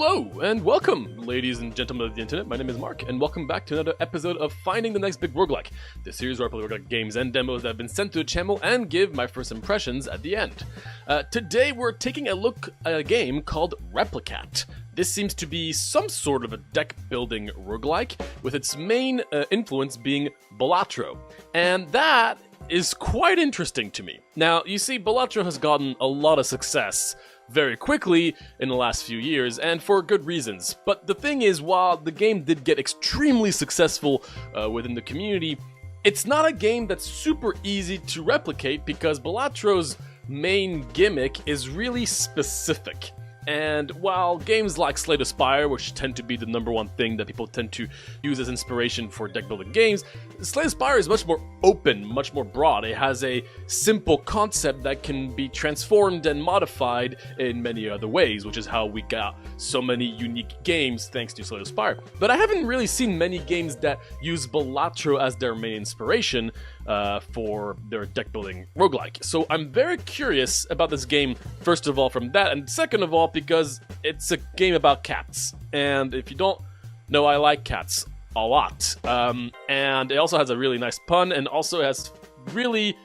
Hello, and welcome, ladies and gentlemen of the internet. My name is Mark, and welcome back to another episode of Finding the Next Big Roguelike, the series where I play roguelike games and demos that have been sent to the channel and give my first impressions at the end. Today we're taking a look at a game called Replicat. This seems to be some sort of a deck-building roguelike, with its main influence being Balatro, and that is quite interesting to me. Now, you see, Balatro has gotten a lot of success very quickly in the last few years, and for good reasons. But the thing is, while the game did get extremely successful within the community, it's not a game that's super easy to replicate because Balatro's main gimmick is really specific. And while games like Slay the Spire, which tend to be the #1 thing that people tend to use as inspiration for deck building games, Slay the Spire is much more open, much more broad. It has a simple concept that can be transformed and modified in many other ways, which is how we got so many unique games thanks to Slay the Spire. But I haven't really seen many games that use Balatro as their main inspiration for their deck building roguelike. So I'm very curious about this game, first of all from that, and second of all because it's a game about cats. And if you don't know, I like cats a lot. And it also has a really nice pun, and also has really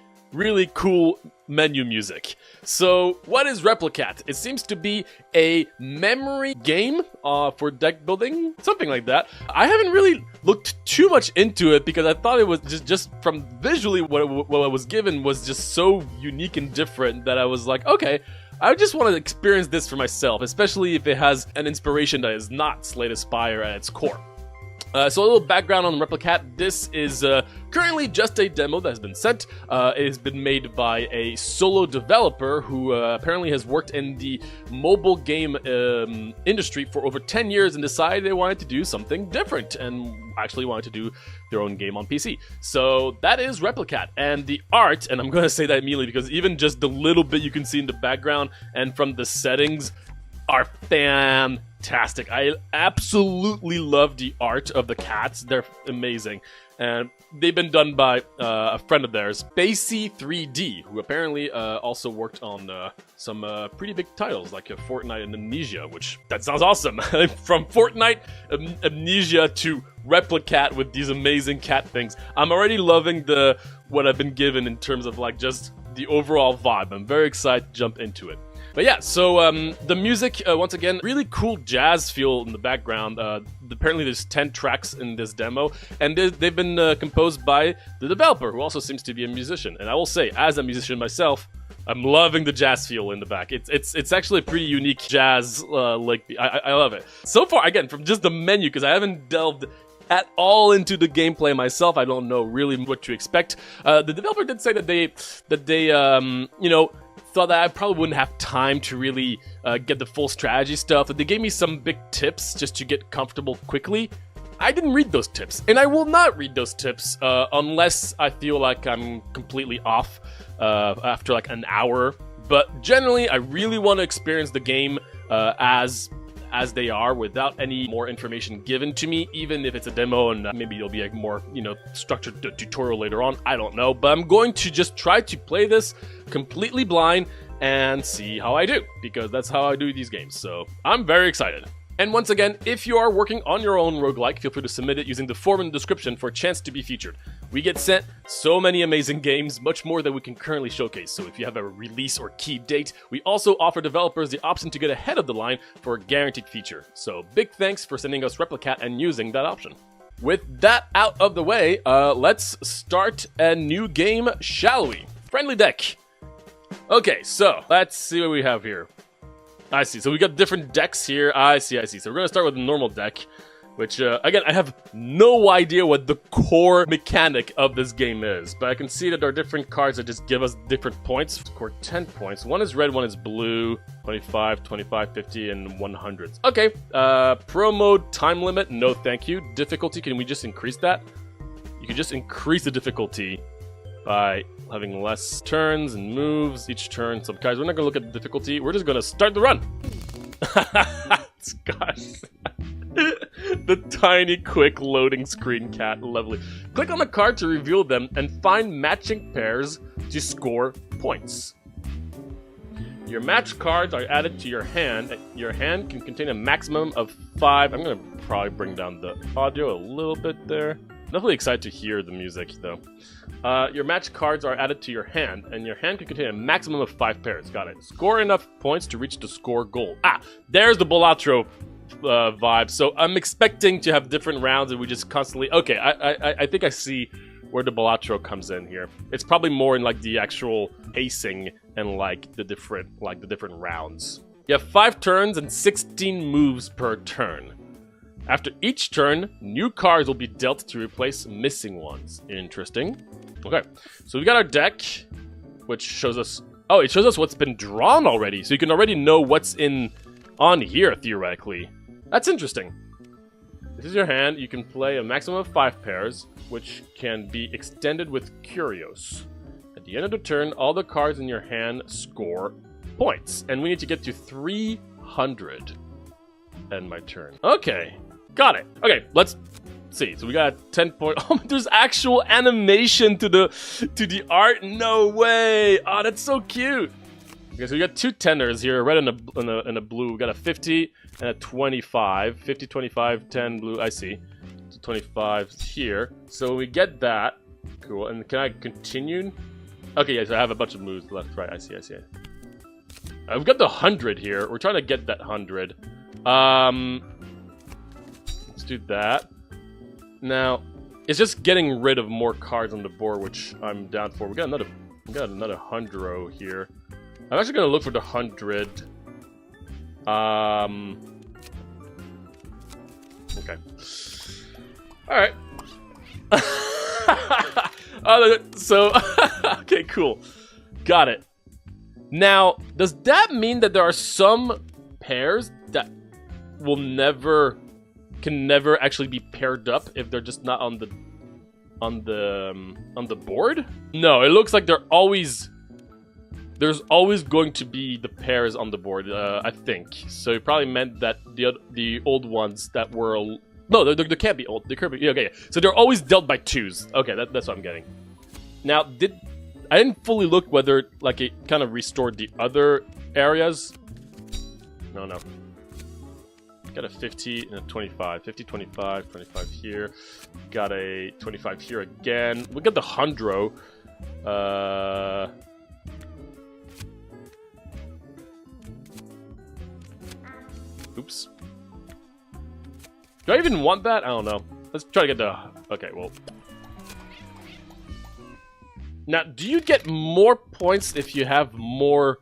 cool menu music. So what is Replicat? It seems to be a memory game for deck building, something like that. I haven't really looked too much into it because I thought it was just from visually what I was given was just so unique and different that I was like, okay, I just want to experience this for myself, especially if it has an inspiration that is not Slay the Spire at its core. So a little background on Replicat. This is currently just a demo that has been sent. It has been made by a solo developer who apparently has worked in the mobile game industry for over 10 years and decided they wanted to do something different and actually wanted to do their own game on PC. So that is Replicat. And the art, and I'm going to say that immediately because even just the little bit you can see in the background and from the settings are fantastic. I absolutely love the art of the cats. They're amazing. And they've been done by a friend of theirs, Spacey3D, who apparently also worked on some pretty big titles like Fortnite and Amnesia, which that sounds awesome. From Fortnite, Amnesia to Replicat with these amazing cat things. I'm already loving what I've been given in terms of like just the overall vibe. I'm very excited to jump into it. But yeah, so the music, once again, really cool jazz feel in the background. Apparently there's 10 tracks in this demo, and they've been composed by the developer, who also seems to be a musician. And I will say, as a musician myself, I'm loving the jazz feel in the back. It's actually a pretty unique jazz, I love it. So far, again, from just the menu, because I haven't delved at all into the gameplay myself, I don't know really what to expect. The developer did say that they thought that I probably wouldn't have time to really get the full strategy stuff. They gave me some big tips just to get comfortable quickly. I didn't read those tips, and I will not read those tips unless I feel like I'm completely off after like an hour. But generally, I really want to experience the game as they are without any more information given to me, even if it's a demo and maybe there'll be a more, structured tutorial later on. I don't know, but I'm going to just try to play this completely blind and see how I do, because that's how I do these games. So I'm very excited. And once again, if you are working on your own roguelike, feel free to submit it using the form in the description for a chance to be featured. We get sent so many amazing games, much more than we can currently showcase, so if you have a release or key date, we also offer developers the option to get ahead of the line for a guaranteed feature. So big thanks for sending us Replicat and using that option. With that out of the way, let's start a new game, shall we? Friendly deck. Okay, so let's see what we have here. I see. So we got different decks here. I see. So we're going to start with the normal deck, which, again, I have no idea what the core mechanic of this game is, but I can see that there are different cards that just give us different points. Score 10 points. One is red, one is blue, 25, 25, 50, and 100. Okay, pro mode, time limit, no thank you. Difficulty, can we just increase that? You can just increase the difficulty by having less turns and moves each turn. So guys, we're not going to look at the difficulty. We're just going to start the run. Gosh. The tiny, quick loading screen cat. Lovely. Click on the card to reveal them and find matching pairs to score points. Your match cards are added to your hand. Your hand can contain a maximum of 5. I'm gonna probably bring down the audio a little bit there. Definitely excited to hear the music though. Your match cards are added to your hand, and your hand can contain a maximum of 5 pairs. Got it. Score enough points to reach the score goal. Ah, there's the Balatro vibe. So I'm expecting to have different rounds, and we just constantly. Okay, I think I see where the Balatro comes in here. It's probably more in like the actual pacing and like the different rounds. You have 5 turns and 16 moves per turn. After each turn, new cards will be dealt to replace missing ones. Interesting. Okay, so we got our deck, which shows us... Oh, it shows us what's been drawn already, so you can already know what's on here, theoretically. That's interesting. This is your hand. You can play a maximum of 5 pairs, which can be extended with curios. At the end of the turn, all the cards in your hand score points, and we need to get to 300. End my turn. Okay. Got it. Okay, let's see. So we got 10 point. Oh, there's actual animation to the art. No way. Oh, that's so cute. Okay, so we got 2 tenders here, red and a blue. We got a 50 and a 25. 50, 25, 10 blue. I see. 25 here. So we get that. Cool. And can I continue? Okay, yeah. So I have a bunch of moves left, right. I see. We've got the 100 here. We're trying to get that 100. Let's do that. Now, it's just getting rid of more cards on the board, which I'm down for. We got another 100 here. I'm actually gonna look for the 100. Okay. All right. So, okay, cool. Got it. Now, does that mean that there are some pairs that can never actually be paired up if they're just not on the board? No, it looks like there's always going to be the pairs on the board. I think so. It probably meant that the old ones that were no, they can't be old. They could be okay. So they're always dealt by 2s. Okay, that's what I'm getting. Now, I didn't fully look whether like it kind of restored the other areas. No. Got a 50 and a 25. 50, 25, 25 here. Got a 25 here again. We got the 100. Oops. Do I even want that? I don't know. Let's try to get the... Okay, well... Now, do you get more points if you have more...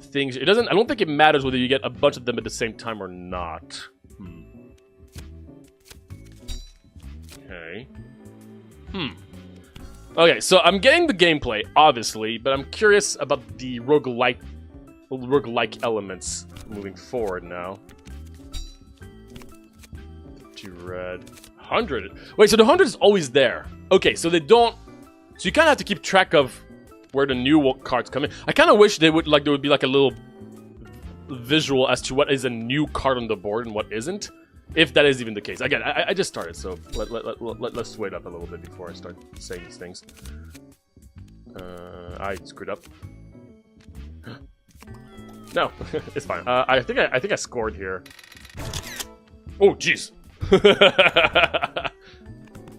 things? It doesn't. I don't think it matters whether you get a bunch of them at the same time or not. Okay. Okay, so I'm getting the gameplay, obviously, but I'm curious about the roguelike elements moving forward now. 2 red. 100. Wait, so the 100 is always there. Okay, so they don't. So you kind of have to keep track of where the new cards come in. I kind of wish there would be like a little visual as to what is a new card on the board and what isn't, if that is even the case. Again, I just started, so let's wait up a little bit before I start saying these things. I screwed up. No, it's fine. I think I scored here. Oh, jeez.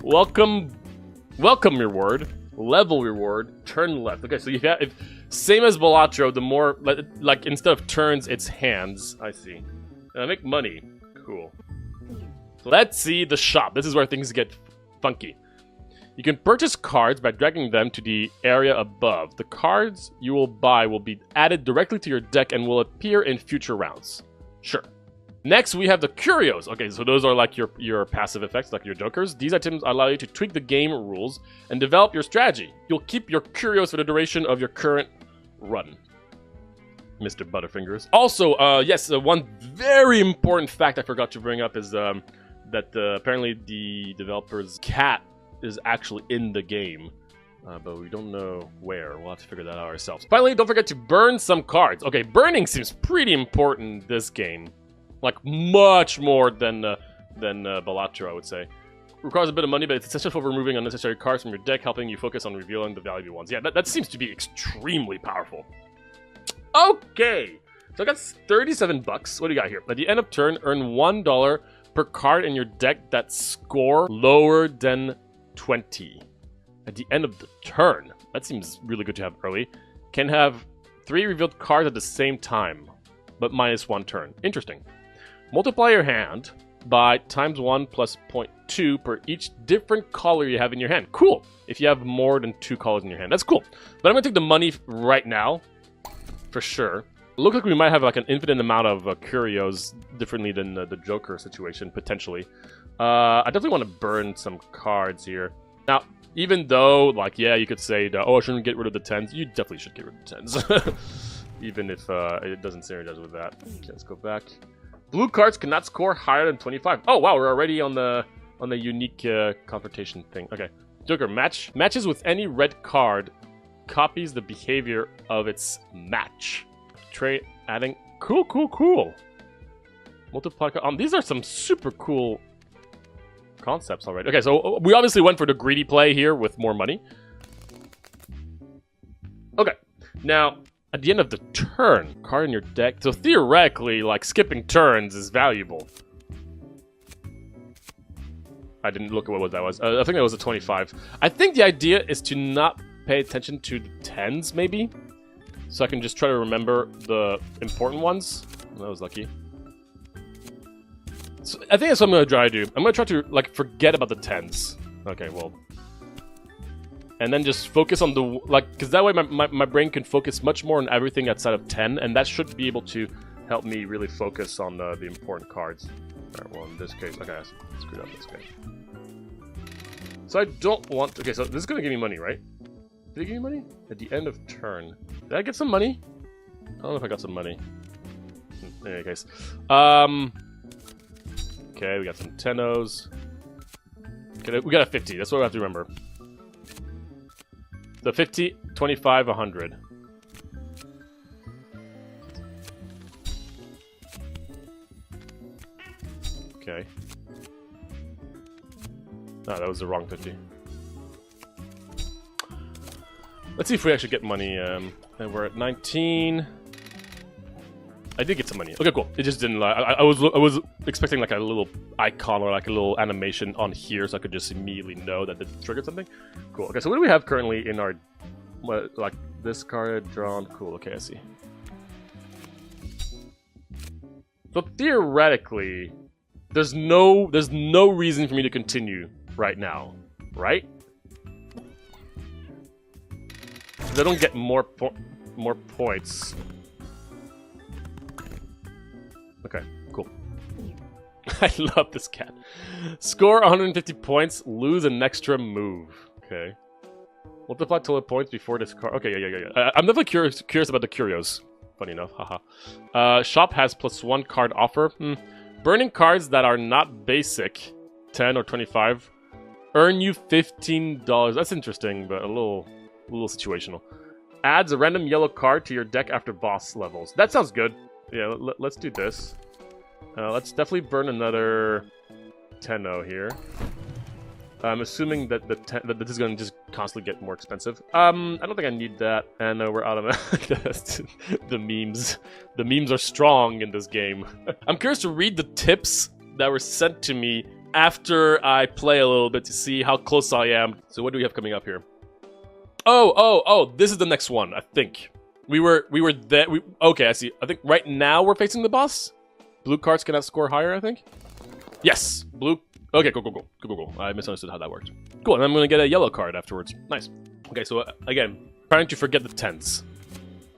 Welcome reward. Level reward, turn left. Okay, so if same as Balatro, the more like instead of turns, it's hands. I see. And I make money. Cool. Let's see the shop. This is where things get funky. You can purchase cards by dragging them to the area above. The cards you will buy will be added directly to your deck and will appear in future rounds. Sure. Next, we have the curios. Okay, so those are like your passive effects, like your jokers. These items allow you to tweak the game rules and develop your strategy. You'll keep your curios for the duration of your current run. Mr. Butterfingers. Also, yes, one very important fact I forgot to bring up is that apparently the developer's cat is actually in the game. But we don't know where. We'll have to figure that out ourselves. Finally, don't forget to burn some cards. Okay, burning seems pretty important in this game. Like, much more than Balatro, I would say. Requires a bit of money, but it's essential for removing unnecessary cards from your deck, helping you focus on revealing the valuable ones. Yeah, that seems to be extremely powerful. Okay. So I got 37 bucks. What do you got here? At the end of turn, earn $1 per card in your deck that score lower than 20. At the end of the turn. That seems really good to have early. Can have 3 revealed cards at the same time, but -1 turn. Interesting. Multiply your hand by ×1 plus 0.2 per each different color you have in your hand. Cool. If you have more than 2 colors in your hand. That's cool. But I'm going to take the money right now. For sure. It looks like we might have like an infinite amount of curios differently than the Joker situation, potentially. I definitely want to burn some cards here. Now, even though, like, yeah, you could say that, oh, I shouldn't get rid of the 10s. You definitely should get rid of the 10s. Even if it doesn't synergize with that. Okay, let's go back. Blue cards cannot score higher than 25. Oh, wow, we're already on the unique confrontation thing. Okay. Joker, matches with any red card, copies the behavior of its match. Trade, adding... Cool, cool, cool. Multiply... these are some super cool concepts already. Okay, so we obviously went for the greedy play here with more money. Okay. Now, at the end of the turn, card in your deck. So theoretically, like, skipping turns is valuable. I didn't look at what that was. I think that was a 25. I think the idea is to not pay attention to the 10s, maybe. So I can just try to remember the important ones. That was lucky. So I think that's what I'm going to try to do. I'm going to try to, like, forget about the 10s. Okay, well... And then just focus on the... Like, because that way my brain can focus much more on everything outside of 10. And that should be able to help me really focus on the important cards. Alright, well, in this case... Okay, I screwed up this guy. So I don't want... Okay, so this is going to give me money, right? Did it give me money? At the end of turn. Did I get some money? I don't know if I got some money. In any case. Okay, we got some 10-os. Okay, we got a 50. That's what we have to remember. So 50, 25, 100. Okay. No, that was the wrong 50. Let's see if we actually get money. And we're at 19. I did get some money. Okay, cool. It just didn't. I was expecting like a little icon or like a little animation on here, so I could just immediately know that it triggered something. Cool. Okay, so what do we have currently in our, like this card drawn? Cool. Okay, I see. So theoretically, there's no reason for me to continue right now, right? Because I don't get more points. Okay, cool. I love this cat. Score 150 points, lose an extra move. Okay. Multiply total points before this card. Okay, yeah. I'm definitely curious about the curios. Funny enough, haha. Shop has +1 card offer. Burning cards that are not basic, 10 or 25, earn you $15. That's interesting, but a little situational. Adds a random yellow card to your deck after boss levels. That sounds good. Yeah, let's do this. Let's definitely burn another 10-0 here. I'm assuming that that this is going to just constantly get more expensive. I don't think I need that. And we're out of the memes. The memes are strong in this game. I'm curious to read the tips that were sent to me after I play a little bit to see how close I am. So what do we have coming up here? Oh, this is the next one, I think. We were there. Okay, I see. I think right now we're facing the boss. Blue cards cannot score higher, I think. Yes, blue. Okay, cool. I misunderstood how that worked. Cool, and I'm gonna get a yellow card afterwards. Nice. Okay, so again, trying to forget the 10s.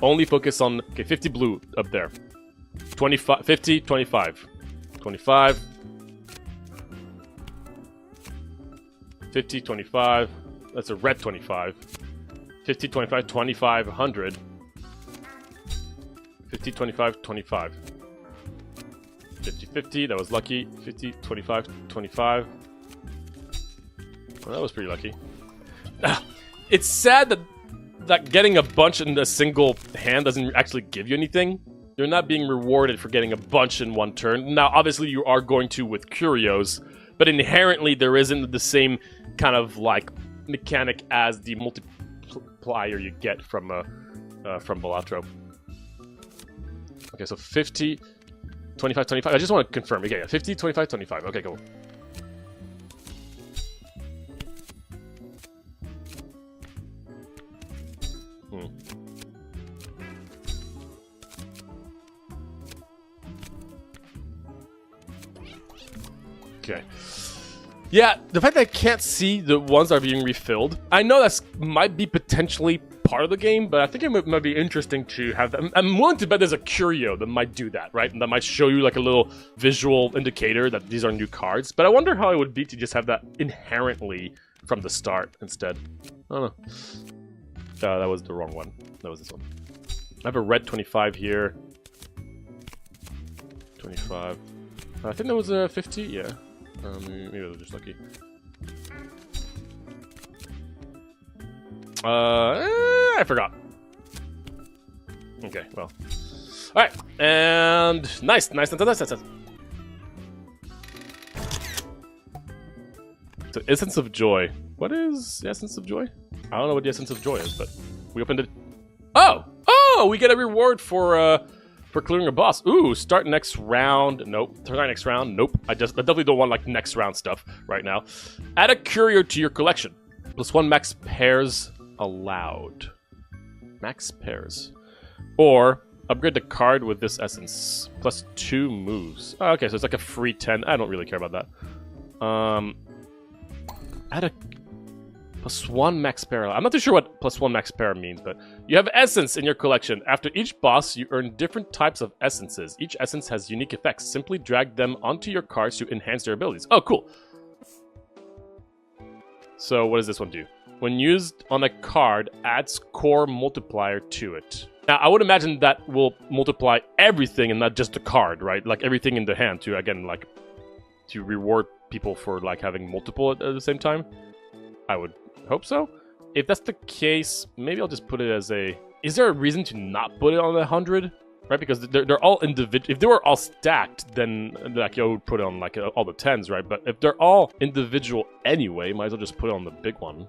Only focus on, okay, 50 blue up there. 25, 50, 25. 25. 50, 25. That's a red 25. 50, 25, 25, 100. 50, 25, 25. 50, 50, that was lucky. 50, 25, 25. Well, that was pretty lucky. It's sad that getting a bunch in a single hand doesn't actually give you anything. You're not being rewarded for getting a bunch in one turn. Now, obviously, you are going to with curios, but inherently there isn't the same kind of like mechanic as the multiplier you get from Balatro. Okay, so 50, 25, 25. I just want to confirm. Okay, yeah, 50, 25, 25. Okay, cool. Okay. Yeah, the fact that I can't see the ones that are being refilled, I know that's might be potentially part of the game, but I think it might be interesting to have that. I'm willing to bet there's a curio that might do that, right? And that might show you like a little visual indicator that these are new cards. But I wonder how it would be to just have that inherently from the start instead. I don't know. That was the wrong one. That was this one. I have a red 25 here. 25. I think that was a 50, yeah. Maybe I was just lucky. I forgot. Okay, well. Alright, and nice. So, Essence of Joy. What is the Essence of Joy? I don't know what the Essence of Joy is, but we opened it. Oh! Oh! We get a reward for clearing a boss. Ooh, start next round. Nope. Start next round. Nope. I definitely don't want like next round stuff right now. Add a curio to your collection. +1 max pairs allowed. Max pairs. Or upgrade the card with this essence. +2 moves. Oh, okay, so it's like a free 10. I don't really care about that. Add a +1 max pair. I'm not too sure what +1 max pair means, but you have essence in your collection. After each boss, you earn different types of essences. Each essence has unique effects. Simply drag them onto your cards to enhance their abilities. Oh, cool. So what does this one do? When used on a card, add score multiplier to it. Now, I would imagine that will multiply everything and not just the card, right? Like everything in the hand to, again, like, to reward people for, like, having multiple at the same time. I would hope so. If that's the case, maybe I'll just put it as a... Is there a reason to not put it on 100? Right, because they're all individual. If they were all stacked, then like I would put it on like all the 10s, right? But if they're all individual anyway, might as well just put it on the big one.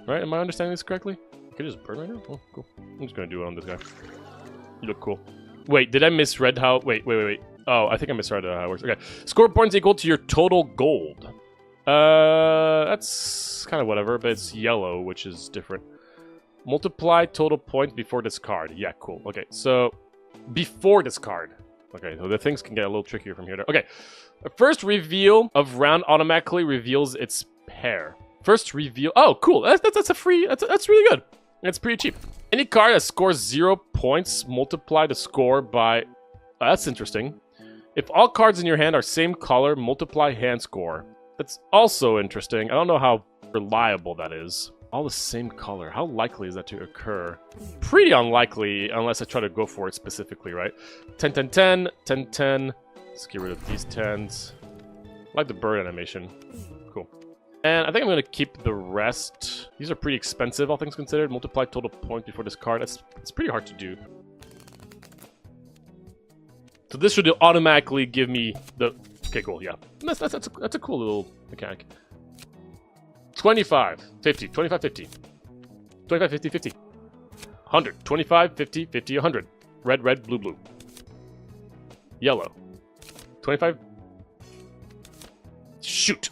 Right? Am I understanding this correctly? Can I just burn right now? Oh, cool. I'm just gonna do it on this guy. You look cool. Wait, did I misread how... Wait. Oh, I think I misread how it works. Okay. Score points equal to your total gold. That's kind of whatever, but it's yellow, which is different. Multiply total points before discard. Yeah, cool. Okay, so before discard. Okay, so the things can get a little trickier from here to... Okay, first reveal of round automatically reveals its pair. First reveal... Oh, cool. That's a free... That's really good. It's pretty cheap. Any card that scores 0 points, multiply the score by... that's interesting. If all cards in your hand are same color, multiply hand score. That's also interesting. I don't know how reliable that is. All the same color. How likely is that to occur? Pretty unlikely, unless I try to go for it specifically, right? 10, 10, 10, 10, 10. Let's get rid of these 10s. I like the bird animation. Cool. And I think I'm going to keep the rest. These are pretty expensive, all things considered. Multiply total points before discard. It's pretty hard to do. So this should automatically give me the... Okay, cool, yeah. That's a cool little mechanic. 25, 50, 25, 50. 25, 50, 50. 100, 25, 50, 50, 100. Red, red, blue, blue. Yellow. 25. Shoot!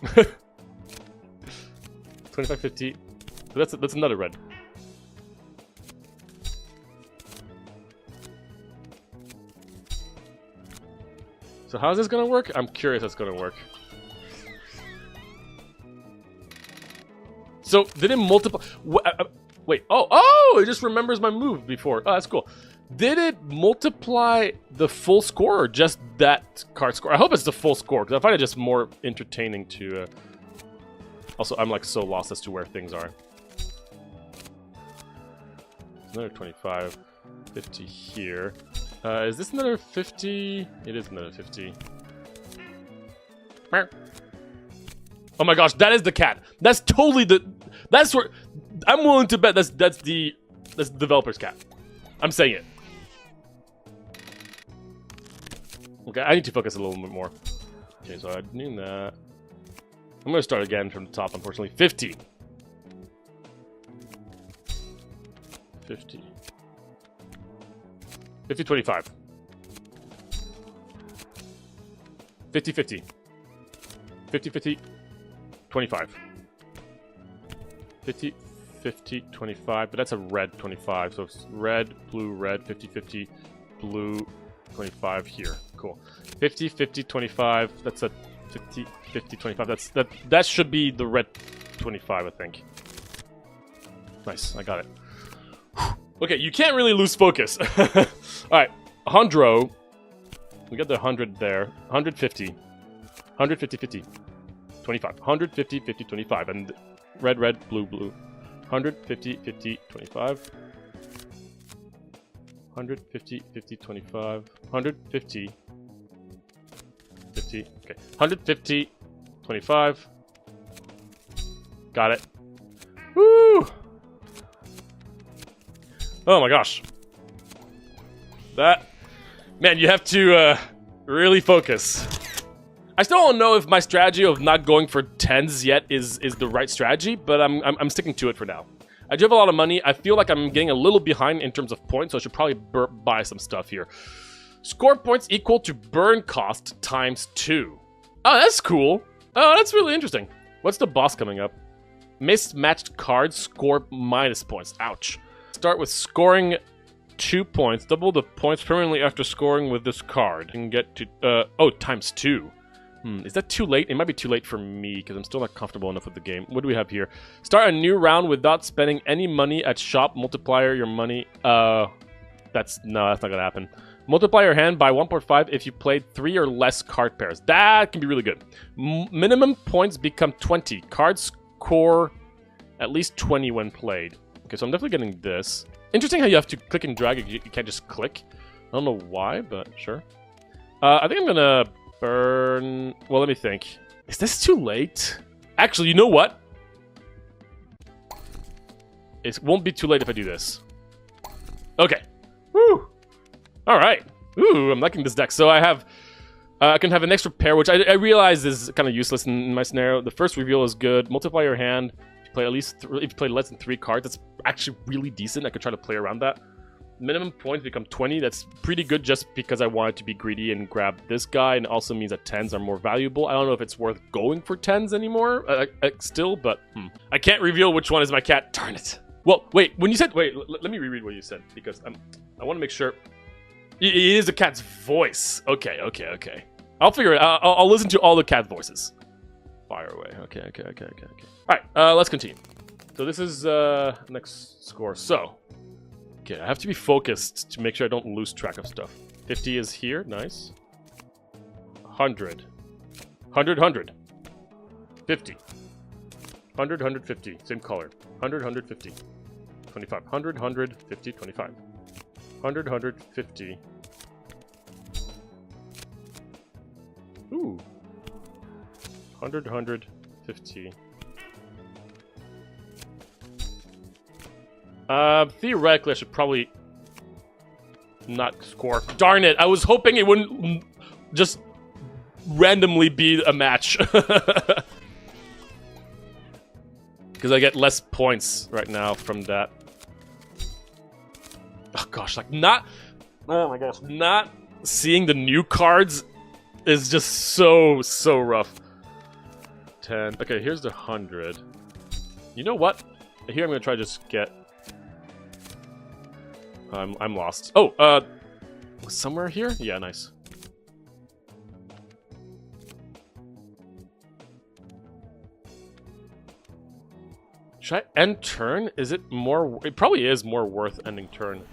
25, 50. That's another red. So how's this gonna work? I'm curious how it's gonna work. So, did it multiply... Wait, oh, it just remembers my move before. Oh, that's cool. Did it multiply the full score or just that card score? I hope it's the full score, because I find it just more entertaining to... Also, I'm like so lost as to where things are. Another 25, 50 here. Is this another 50? It is another 50. Oh my gosh, that is the cat. That's totally the... That's where... I'm willing to bet that's the developer's cat. I'm saying it. Okay, I need to focus a little bit more. Okay, so I'm doing that. I'm going to start again from the top, unfortunately. 50. 50. 50, 25. 50-50. 50-50. 25. 50-50, 25. But that's a red 25. So it's red, blue, red, 50-50, blue, 25 here. Cool. 50-50, 25. That's a 50-50, 25. That should be the red 25, I think. Nice, I got it. Okay, you can't really lose focus. Alright, 100. We got the 100 there. 150. 150, 50. 25. 150, 50, 25. And red, red, blue, blue. 150, 50, 25. 150, 50, 25. 150. 50. Okay. 150, 25. Got it. Woo! Oh my gosh. That... Man, you have to really focus. I still don't know if my strategy of not going for 10s yet is the right strategy, but I'm sticking to it for now. I do have a lot of money. I feel like I'm getting a little behind in terms of points, so I should probably buy some stuff here. Score points equal to burn cost times 2. Oh, that's cool. Oh, that's really interesting. What's the boss coming up? Mismatched cards score minus points. Ouch. Start with scoring 2 points. Double the points permanently after scoring with this card. And get to, oh, times 2. Is that too late? It might be too late for me, because I'm still not comfortable enough with the game. What do we have here? Start a new round without spending any money at shop. Multiplier your money. That's not gonna happen. Multiply your hand by 1.5 if you played 3 or less card pairs. That can be really good. Minimum points become 20. Cards score at least 20 when played. Okay, so I'm definitely getting this. Interesting how you have to click and drag. You can't just click. I don't know why, but sure. I think I'm gonna burn... Well, let me think. Is this too late? Actually, you know what? It won't be too late if I do this. Okay. Woo! Alright. Ooh, I'm liking this deck. So I have... I can have an extra pair, which I realize is kind of useless in my scenario. The first reveal is good. Multiply your hand. If you play at least... if you play less than 3 cards, that's actually really decent. I could try to play around that. Minimum points become 20. That's pretty good just because I wanted to be greedy and grab this guy, and it also means that 10s are more valuable. I don't know if it's worth going for 10s anymore still, but I can't reveal which one is my cat. Darn it. Well, wait, when you said... Wait, let me reread what you said, because I want to make sure... It is a cat's voice. Okay. I'll figure it out. I'll listen to all the cat voices. Fire away. Okay. Alright, let's continue. So this is next score. So... Okay, I have to be focused to make sure I don't lose track of stuff. 50 is here, nice. 100. 100, 100. 50. 100, 150, same color. 100, 150. 25. 100, 100, 50, 25. 100, 150. Ooh. 100, 100, 50. Theoretically, I should probably not score. Darn it! I was hoping it wouldn't just randomly be a match. Because I get less points right now from that. Oh gosh, like not... Oh my gosh, not seeing the new cards is just so rough. 10. Okay, here's the 100. You know what? Here I'm gonna try to just get... I'm lost. Oh, somewhere here? Yeah, nice. Should I end turn? Is it more... It probably is more worth ending turn.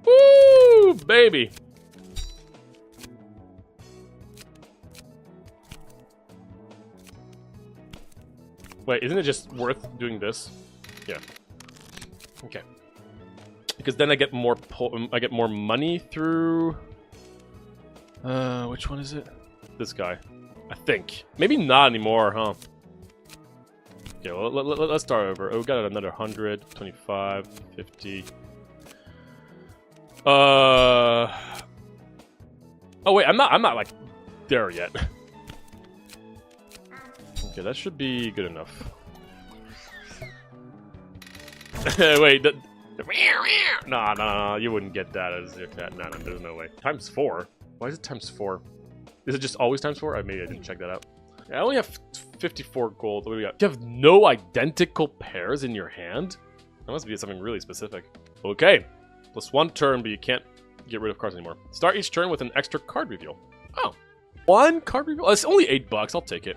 Woo, baby! Wait, isn't it just worth doing this? Yeah. Okay. Because then I get more money through... which one is it? This guy. I think. Maybe not anymore, huh? Okay, well, let's start over. Oh, we got another 100, 25, 50. Oh wait, I'm not like there yet. Okay, that should be good enough. Wait, No, you wouldn't get that as your cat. No, there's no way. Times 4? Why is it times 4? Is it just always times 4? Maybe I didn't check that out. I only have 54 gold. What do we got? You have no identical pairs in your hand? That must be something really specific. Okay. Plus 1 turn, but you can't get rid of cards anymore. Start each turn with an extra card reveal. Oh. 1 card reveal? It's only $8. I'll take it.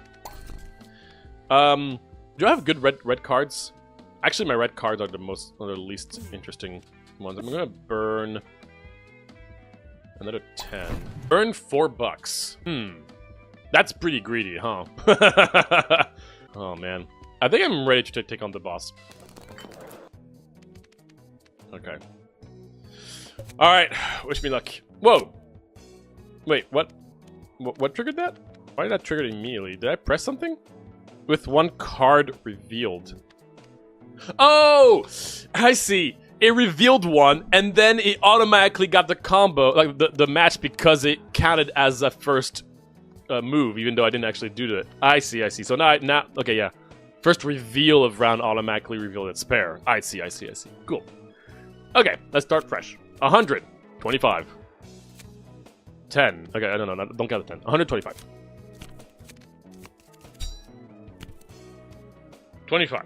Do I have good red cards? Actually, my red cards are the least interesting ones. I'm gonna burn another 10. Burn $4. That's pretty greedy, huh? Oh man, I think I'm ready to take on the boss. Okay. All right. Wish me luck. Whoa. Wait, what? What triggered that? Why did that trigger it immediately? Did I press something? With 1 card revealed. Oh! I see. It revealed 1, and then it automatically got the combo, like the match, because it counted as a first move, even though I didn't actually do it. I see. So now, okay, yeah. First reveal of round automatically revealed its pair. I see. Cool. Okay, let's start fresh. 100. 25. 10. Okay, no, don't count the 10. 125. 25.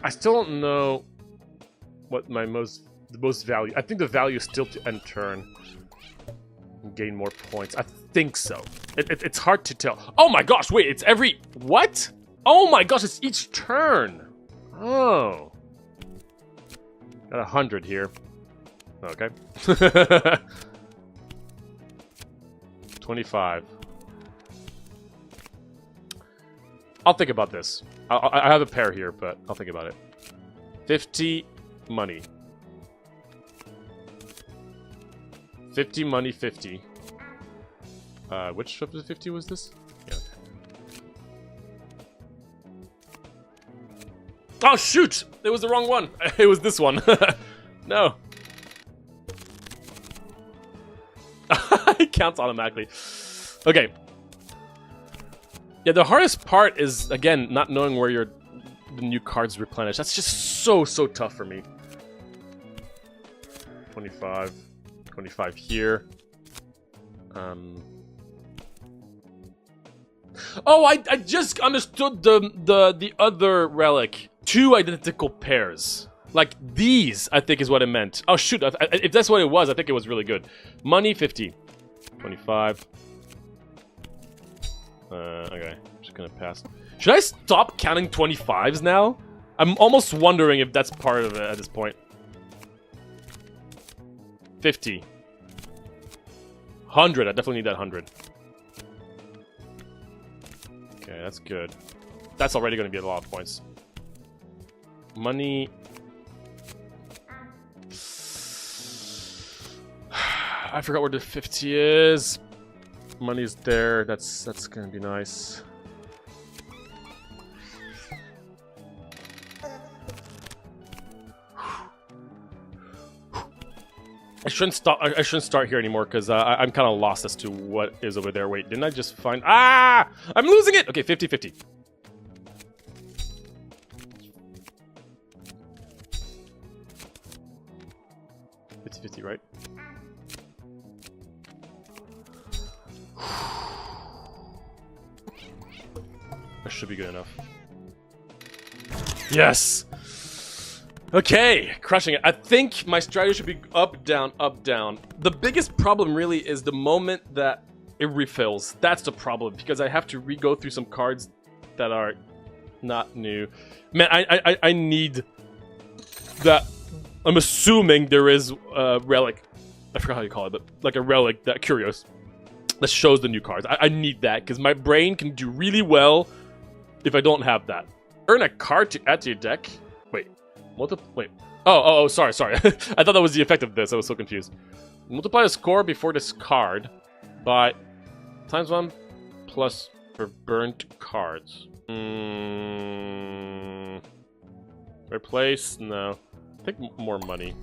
I still don't know what the most value. I think the value is still to end turn and gain more points. I think so. It's hard to tell. Oh my gosh, wait, it's every... What? Oh my gosh, it's each turn. Oh. Got 100 here. Okay. 25. I'll think about this. I have a pair here, but I'll think about it. 50 money. 50 money, 50. Which of the 50 was this? Yeah. Oh, shoot! It was the wrong one. It was this one. No. It counts automatically. Okay. Yeah, the hardest part is, again, not knowing where the new cards replenish. That's just so tough for me. 25. 25 here. Oh, I just understood the other relic. 2 identical pairs. Like these, I think is what it meant. Oh shoot, if that's what it was, I think it was really good. Money, 50. 25. Okay, just gonna pass. Should I stop counting 25s now? I'm almost wondering if that's part of it at this point. 50. 100, I definitely need that 100. Okay, that's good. That's already gonna be a lot of points. Money... I forgot where the 50 is. Money's there. That's gonna be nice. I shouldn't start here anymore because I'm kind of lost as to what is over there. Wait, didn't I just find? Ah! I'm losing it. Okay, 50-50. It's 50, right? That should be good enough. Yes! Okay, crushing it. I think my strategy should be up, down, up, down. The biggest problem really is the moment that it refills. That's the problem, because I have to re-go through some cards that are not new. Man, I need that. I'm assuming there is a relic. I forgot how you call it, but like a relic, that curios, that shows the new cards. I need that, because my brain can do really well if I don't have that. Earn a card to add to your deck. Wait. Wait. Oh, sorry. I thought that was the effect of this. I was so confused. Multiply the score before this card by ×1 plus for burnt cards. Wait, Replace? No. I think more money.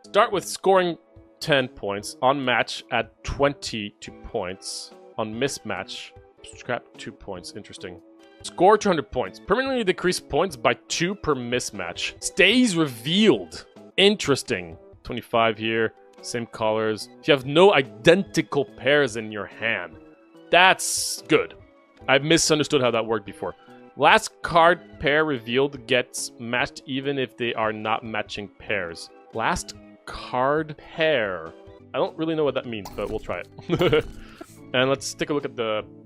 Start with scoring 10 points. On match, add 22 points. On mismatch, scrap 2 points. Interesting. Score 200 points. Permanently decrease points by 2 per mismatch. Stays revealed. Interesting. 25 here. Same colors. If you have no identical pairs in your hand. That's good. I've misunderstood how that worked before. Last card pair revealed gets matched even if they are not matching pairs. Last card pair. I don't really know what that means, but we'll try it. And let's take a look at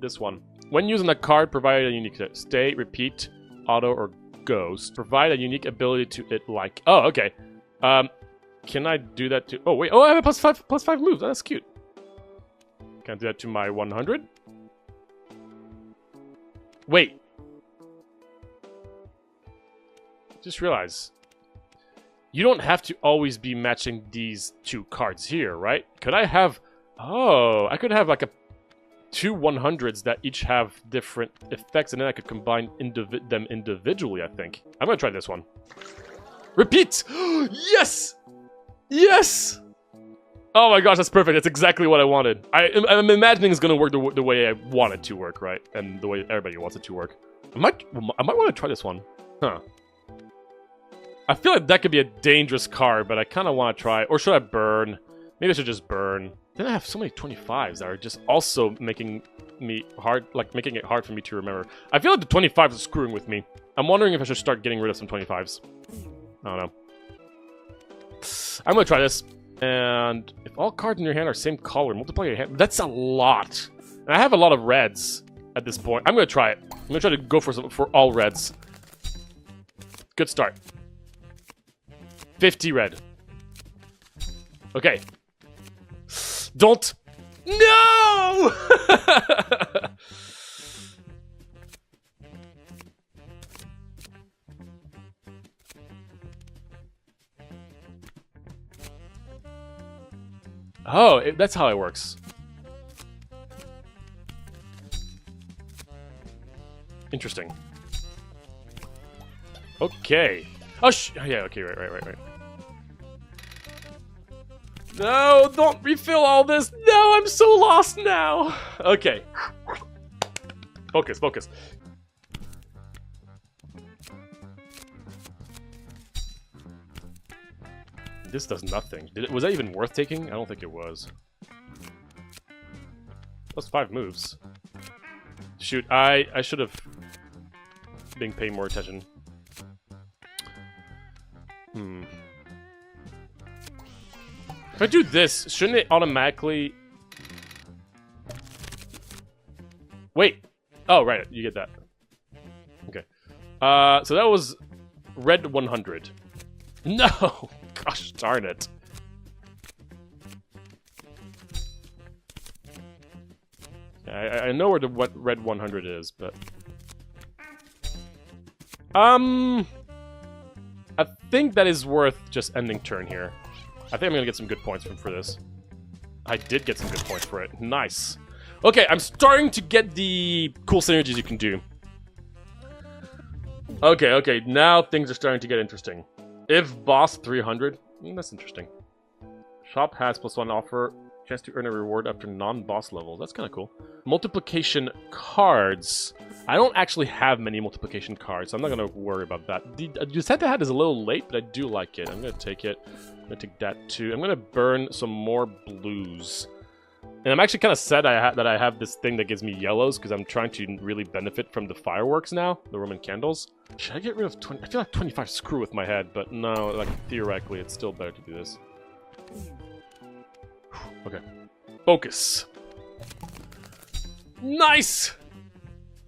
this one. When using a card, provide a unique stay, repeat, auto, or ghost. Provide a unique ability to it like... Oh, okay. Can I do that to... Oh, wait. Oh, I have a plus 5 moves. Oh, that's cute. Can I do that to my 100? Wait. Just realize. You don't have to always be matching these 2 cards here, right? Could I have... Oh, I could have like a 2 100s that each have different effects, and then I could combine them individually, I think. I'm gonna try this one. Repeat! Yes! Yes! Oh my gosh, that's perfect. That's exactly what I wanted. I'm imagining it's gonna work the way I want it to work, right? And the way everybody wants it to work. I might want to try this one. Huh. I feel like that could be a dangerous card, but I kind of want to try. Or should I burn? Maybe I should just burn. Then I have so many 25s that are just also making me hard, like making it hard for me to remember. I feel like the 25s are screwing with me. I'm wondering if I should start getting rid of some 25s. I don't know. I'm gonna try this. And if all cards in your hand are same color, multiply your hand. That's a lot. And I have a lot of reds at this point. I'm gonna try it. I'm gonna try to go for all reds. Good start. 50 red. Okay. Don't. No! Oh, that's how it works. Interesting. Okay. Oh, yeah, okay, right. No, don't refill all this. No, I'm so lost now. Okay. Focus. This does nothing. Was that even worth taking? I don't think it was. Plus 5 moves. Shoot, I should have been paying more attention. If I do this, shouldn't it automatically... Wait! Oh, right, you get that. Okay. So that was red 100. No! Gosh darn it. I know where what red 100 is, but... I think that is worth just ending turn here. I think I'm gonna get some good points for this. I did get some good points for it. Nice. Okay, I'm starting to get the cool synergies you can do. Okay, now things are starting to get interesting. If boss 300, that's interesting. Shop has +1 offer, chance to earn a reward after non-boss levels. That's kind of cool. Multiplication cards. I don't actually have many multiplication cards, so I'm not going to worry about that. The Giuseppe hat is a little late, but I do like it. I'm going to take it. I'm going to take that too. I'm going to burn some more blues. And I'm actually kind of sad that I have this thing that gives me yellows, because I'm trying to really benefit from the fireworks now, the Roman candles. Should I get rid of 20? I feel like 25 screw with my head, but no, like theoretically, it's still better to do this. Okay. Focus. Nice!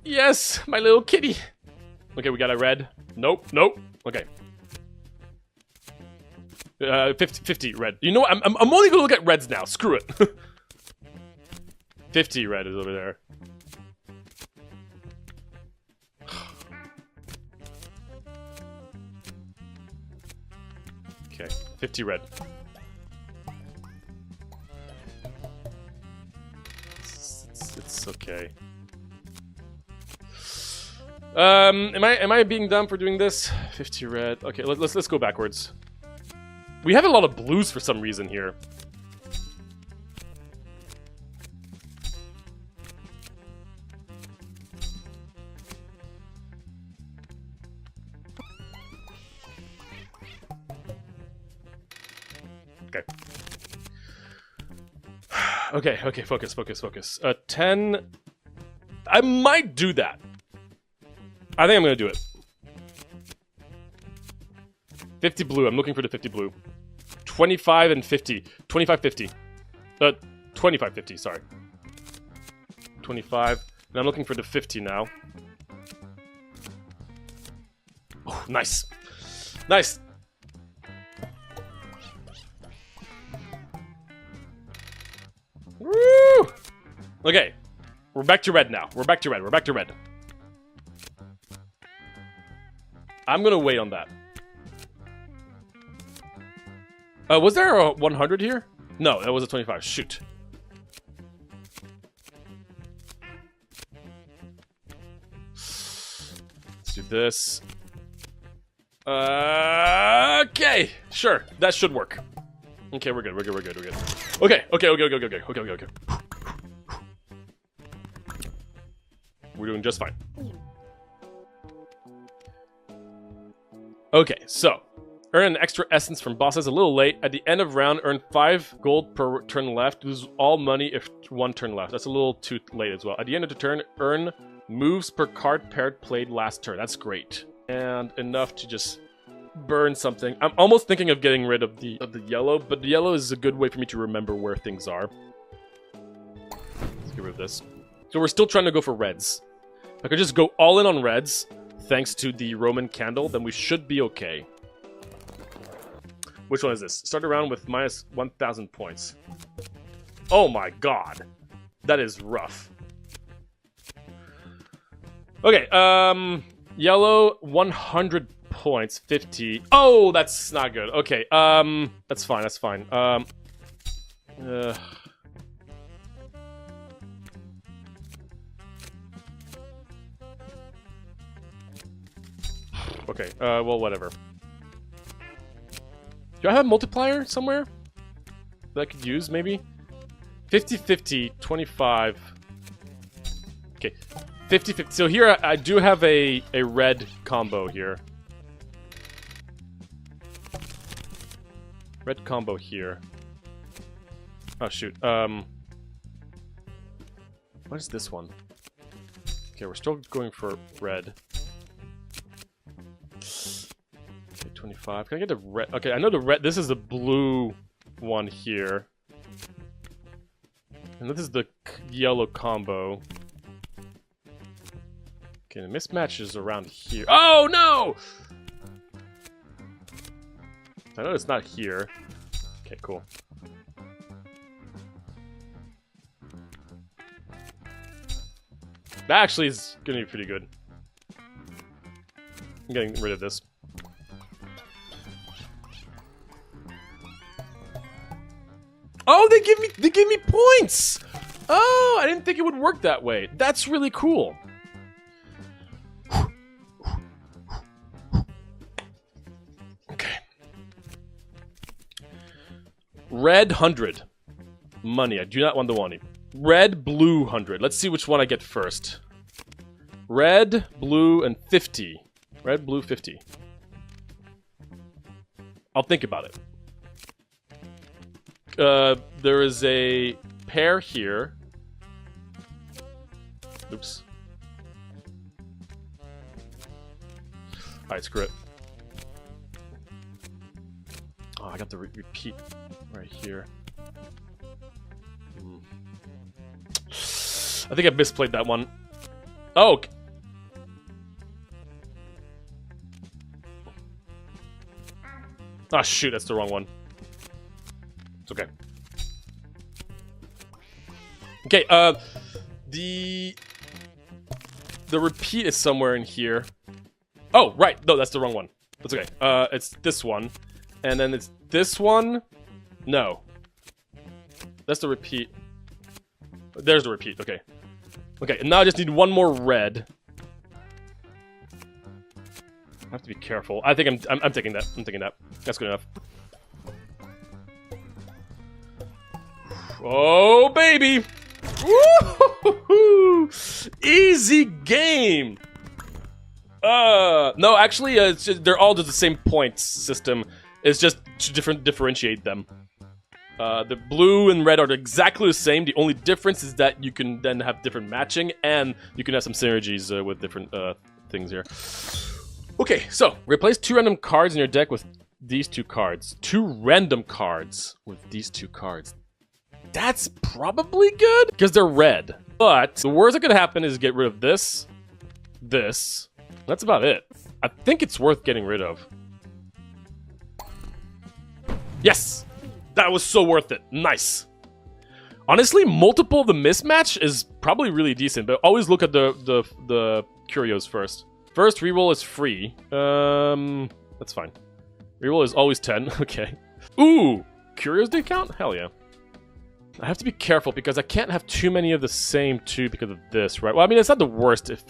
Yes, my little kitty. Okay, we got a red. Nope. Okay. 50 red. You know what? I'm only gonna look at reds now. Screw it. 50 red is over there. Okay, 50 red. It's okay. Am I being dumb for doing this? 50 red. Okay, let's go backwards. We have a lot of blues for some reason here. Okay. Okay, focus. 10. I might do that. I think I'm gonna do it. 50 blue. I'm looking for the 50 blue. 25 and 50. 25, 50. 25, 50, sorry. 25. And I'm looking for the 50 now. Oh, nice. Nice. Woo! Okay. We're back to red now. We're back to red. I'm gonna wait on that. Was there a 100 here? No, that was a 25. Shoot. Let's do this. Okay, sure. That should work. Okay, we're good. Okay. We're doing just fine. Okay, so earn an extra essence from bosses a little late. At the end of round, earn 5 gold per turn left. Lose all money if 1 turn left. That's a little too late as well. At the end of the turn, earn moves per card paired played last turn. That's great. And enough to just burn something. I'm almost thinking of getting rid of the yellow, but the yellow is a good way for me to remember where things are. Let's get rid of this. So we're still trying to go for reds. If I could just go all in on reds, thanks to the Roman candle, then we should be okay. Which one is this? Start around with minus 1,000 points. Oh my god. That is rough. Okay, yellow, 100 points, 50. Oh, that's not good. Okay, that's fine. Okay, well, whatever. Do I have a multiplier somewhere that I could use, maybe? 50, 50, 25. Okay, 50, 50. So here I do have a red combo here. Red combo here. Oh, shoot. What is this one? Okay, we're still going for red. Okay, 25. Can I get the red? Okay, I know the red. This is the blue one here. And this is the yellow combo. Okay, the mismatch is around here. Oh, no! I know it's not here. Okay, cool. That actually is gonna be pretty good. I'm getting rid of this. Oh, they give me points! Oh, I didn't think it would work that way. That's really cool. Okay. Red 100. Money. I do not want the money. Red, blue 100. Let's see which one I get first. Red, blue, and 50. Red, blue, 50. I'll think about it. There is a pair here. Oops. Alright, screw it. Oh, I got the repeat right here. I think I misplayed that one. Oh! Ah, shoot, that's the wrong one. It's okay. Okay, the repeat is somewhere in here. Oh, right. No, that's the wrong one. That's okay. It's this one. And then it's this one. No. That's the repeat. There's the repeat. Okay. Okay, and now I just need one more red. I have to be careful. I think I'm taking that. I'm taking that. That's good enough. Oh, baby! Woo-hoo-hoo-hoo! Easy game! No, actually, it's just, they're all just the same points system. It's just to differentiate them. The blue and red are exactly the same. The only difference is that you can then have different matching, and you can have some synergies with different things here. Okay, so replace 2 random cards in your deck with these 2 cards. 2 random cards with these 2 cards. That's probably good because they're red. But the worst that could happen is get rid of this. That's about it. I think it's worth getting rid of. Yes! That was so worth it. Nice. Honestly, multiple the mismatch is probably really decent, but always look at the curios first. First, reroll is free. That's fine. Reroll is always 10. Okay. Ooh! Curios did count? Hell yeah. I have to be careful because I can't have too many of the same 2 because of this, right? Well, I mean, it's not the worst if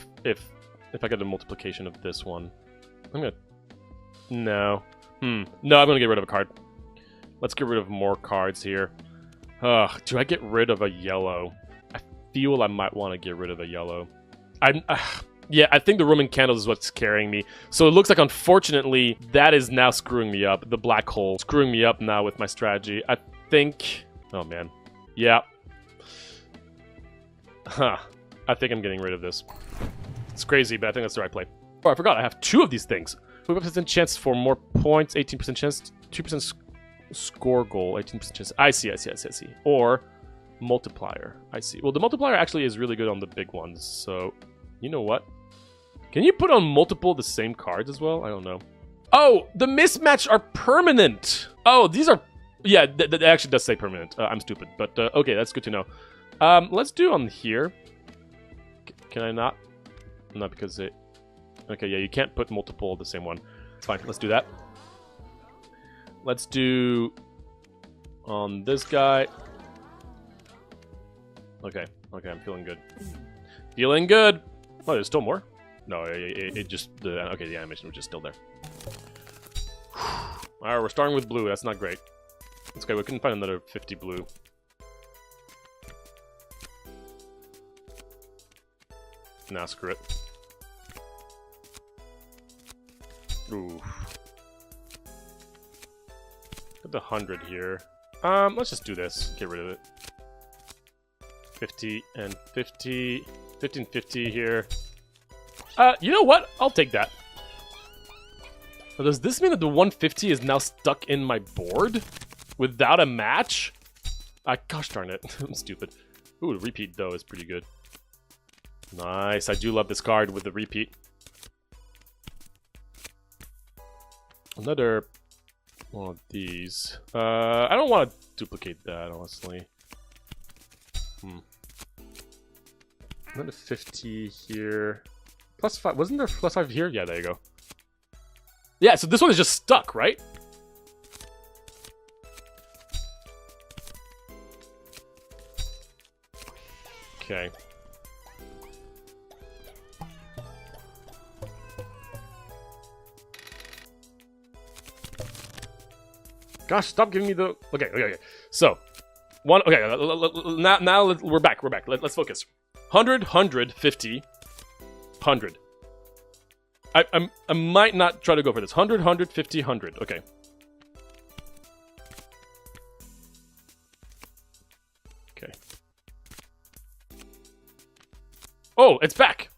I get a multiplication of this one. I'm gonna... No. No, I'm gonna get rid of a card. Let's get rid of more cards here. Do I get rid of a yellow? I feel I might want to get rid of a yellow. Yeah, I think the Roman candles is what's carrying me. So it looks like, unfortunately, that is now screwing me up. The black hole screwing me up now with my strategy. I think... Oh, man. Yeah. Huh. I think I'm getting rid of this. It's crazy, but I think that's the right play. Oh, I forgot. I have 2 of these things. 5% chance for more points, 18% chance, 2% score goal, 18% chance. I see. Or multiplier. I see. Well, the multiplier actually is really good on the big ones, so you know what? Can you put on multiple the same cards as well? I don't know. Oh, the mismatch are permanent. Oh, these are... Yeah, that actually does say permanent. I'm stupid, but okay, that's good to know. Let's do on here. Can I not? Not because it... Okay, yeah, you can't put multiple of the same one. It's fine, let's do that. Let's do... on this guy. Okay, I'm feeling good. Feeling good! Oh, there's still more? No, it just... okay, the animation was just still there. Alright, we're starting with blue, that's not great. It's okay, we can find another 50 blue. Nah, screw it. Ooh. Put the 100 here. Let's just do this. Get rid of it. 50 and 50. 50 and 50 here. You know what? I'll take that. Now, does this mean that the 150 is now stuck in my board? Without a match? Gosh darn it. I'm stupid. Ooh, the repeat, though, is pretty good. Nice. I do love this card with the repeat. Another one of these. I don't want to duplicate that, honestly. Another 50 here. Plus 5. Wasn't there plus 5 here? Yeah, there you go. Yeah, so this one is just stuck, right? Okay. Gosh, stop giving me the... Okay. So, one... Okay, now we're back. Let's focus. 100, 100, 50, 100. I might not try to go for this. 100, 100, 50, 100. Okay. Okay. Oh, it's back!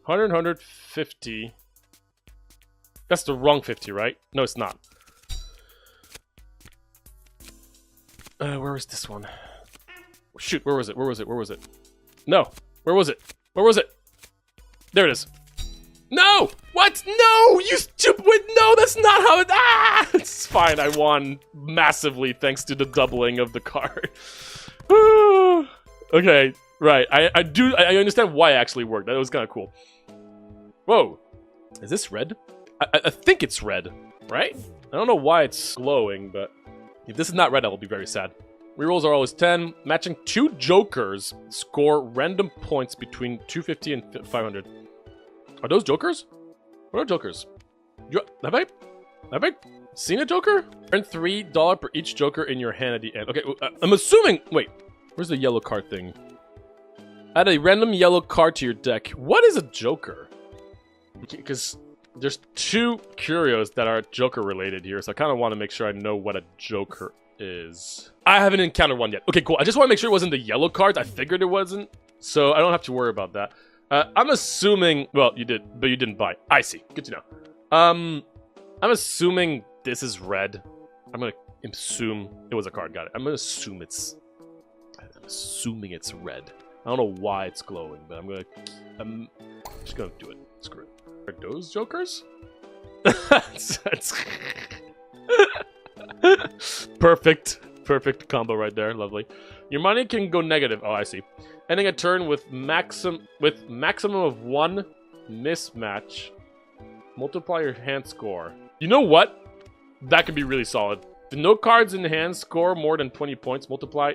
100, 100, 50... That's the wrong 50, right? No, it's not. Where was this one? Shoot, where was it? No! Where was it? There it is. No! What? No! You stupid! No, that's not how it... Ah! It's fine, I won massively thanks to the doubling of the card. Okay, right. I understand why it actually worked. That was kind of cool. Whoa. Is this red? I think it's red, right? I don't know why it's glowing, but if this is not red, I will be very sad. Rerolls are always 10. Matching 2 jokers score random points between 250 and 500. Are those jokers? What are jokers? Have I seen a joker? Earn $3 per each joker in your hand at the end. Okay, I'm assuming... Wait, where's the yellow card thing? Add a random yellow card to your deck. What is a joker? Because there's 2 curios that are joker related here, so I kind of want to make sure I know what a joker is. I haven't encountered one yet. Okay, cool. I just want to make sure it wasn't the yellow cards. I figured it wasn't, so I don't have to worry about that. I'm assuming... Well, you did, but you didn't buy. I see. Good to know. I'm assuming this is red. I'm gonna assume it was a card. Got it. I'm assuming it's red. I don't know why it's glowing, but I'm just gonna do it. Screw it. Are those jokers? Perfect combo right there. Lovely. Your money can go negative. Oh, I see. Ending a turn with maximum of 1 mismatch. Multiply your hand score. You know what? That could be really solid. If no cards in hand score more than 20 points, multiply.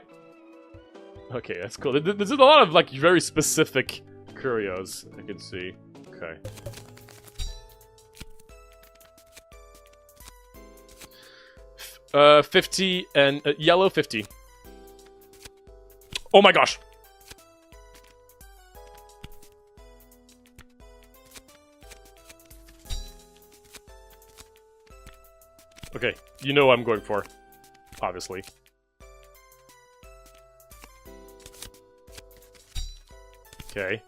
Okay, that's cool. There's a lot of like very specific curios I can see. Okay. $50 and yellow 50. Oh my gosh. Okay, you know what I'm going for, obviously. Okay.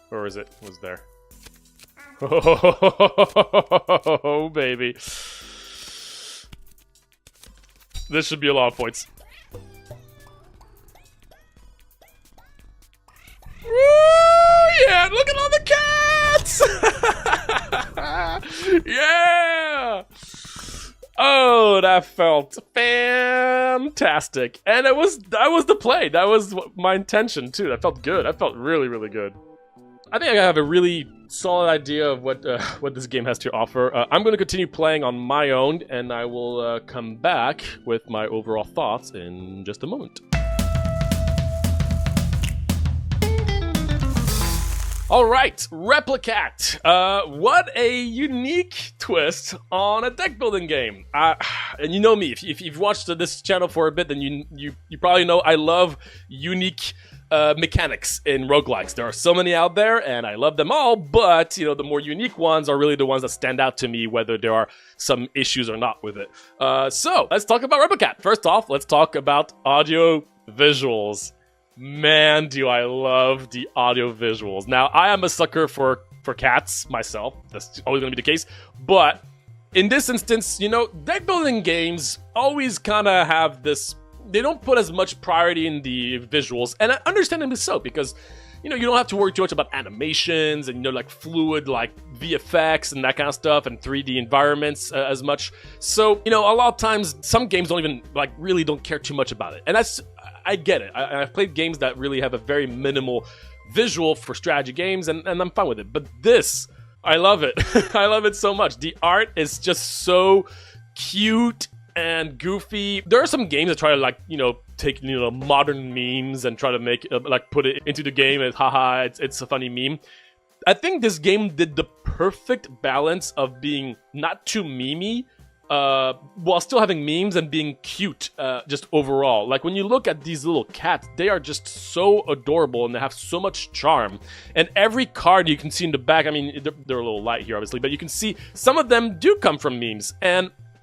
Where is it? Was there? Oh, baby. This should be a lot of points. Woo! Yeah, look at all the cats! Yeah! Oh, that felt fantastic. And that was the play. That was my intention, too. That felt good. That felt really, really good. I think I have a really solid idea of what this game has to offer. I'm going to continue playing on my own, and I will come back with my overall thoughts in just a moment. Alright, Replicat. What a unique twist on a deck building game. And you know me, if you've watched this channel for a bit, then you probably know I love unique mechanics in roguelikes. There are so many out there, and I love them all, but, you know, the more unique ones are really the ones that stand out to me, whether there are some issues or not with it. So, let's talk about Replicat. First off, let's talk about audio visuals. Man, do I love the audio visuals. Now, I am a sucker for cats myself. That's always going to be the case. But in this instance, you know, deck building games always kind of have this... They don't put as much priority in the visuals, and I understand them so, because, you know, you don't have to worry too much about animations and, you know, like fluid, like VFX and that kind of stuff, and 3D environments as much. So, you know, a lot of times, some games don't even, like, really don't care too much about it. And that's, I get it. I've played games that really have a very minimal visual for strategy games, and I'm fine with it. But this, I love it. I love it so much. The art is just so cute and goofy. There are some games that try to, like, you know, take, you know, modern memes and try to make like put it into the game as haha, it's a funny meme. I think this game did the perfect balance of being not too memey while still having memes and being cute just overall. Like, when you look at these little cats, they are just so adorable and they have so much charm. And every card you can see in the back, I mean, they're a little light here obviously, but you can see some of them do come from memes.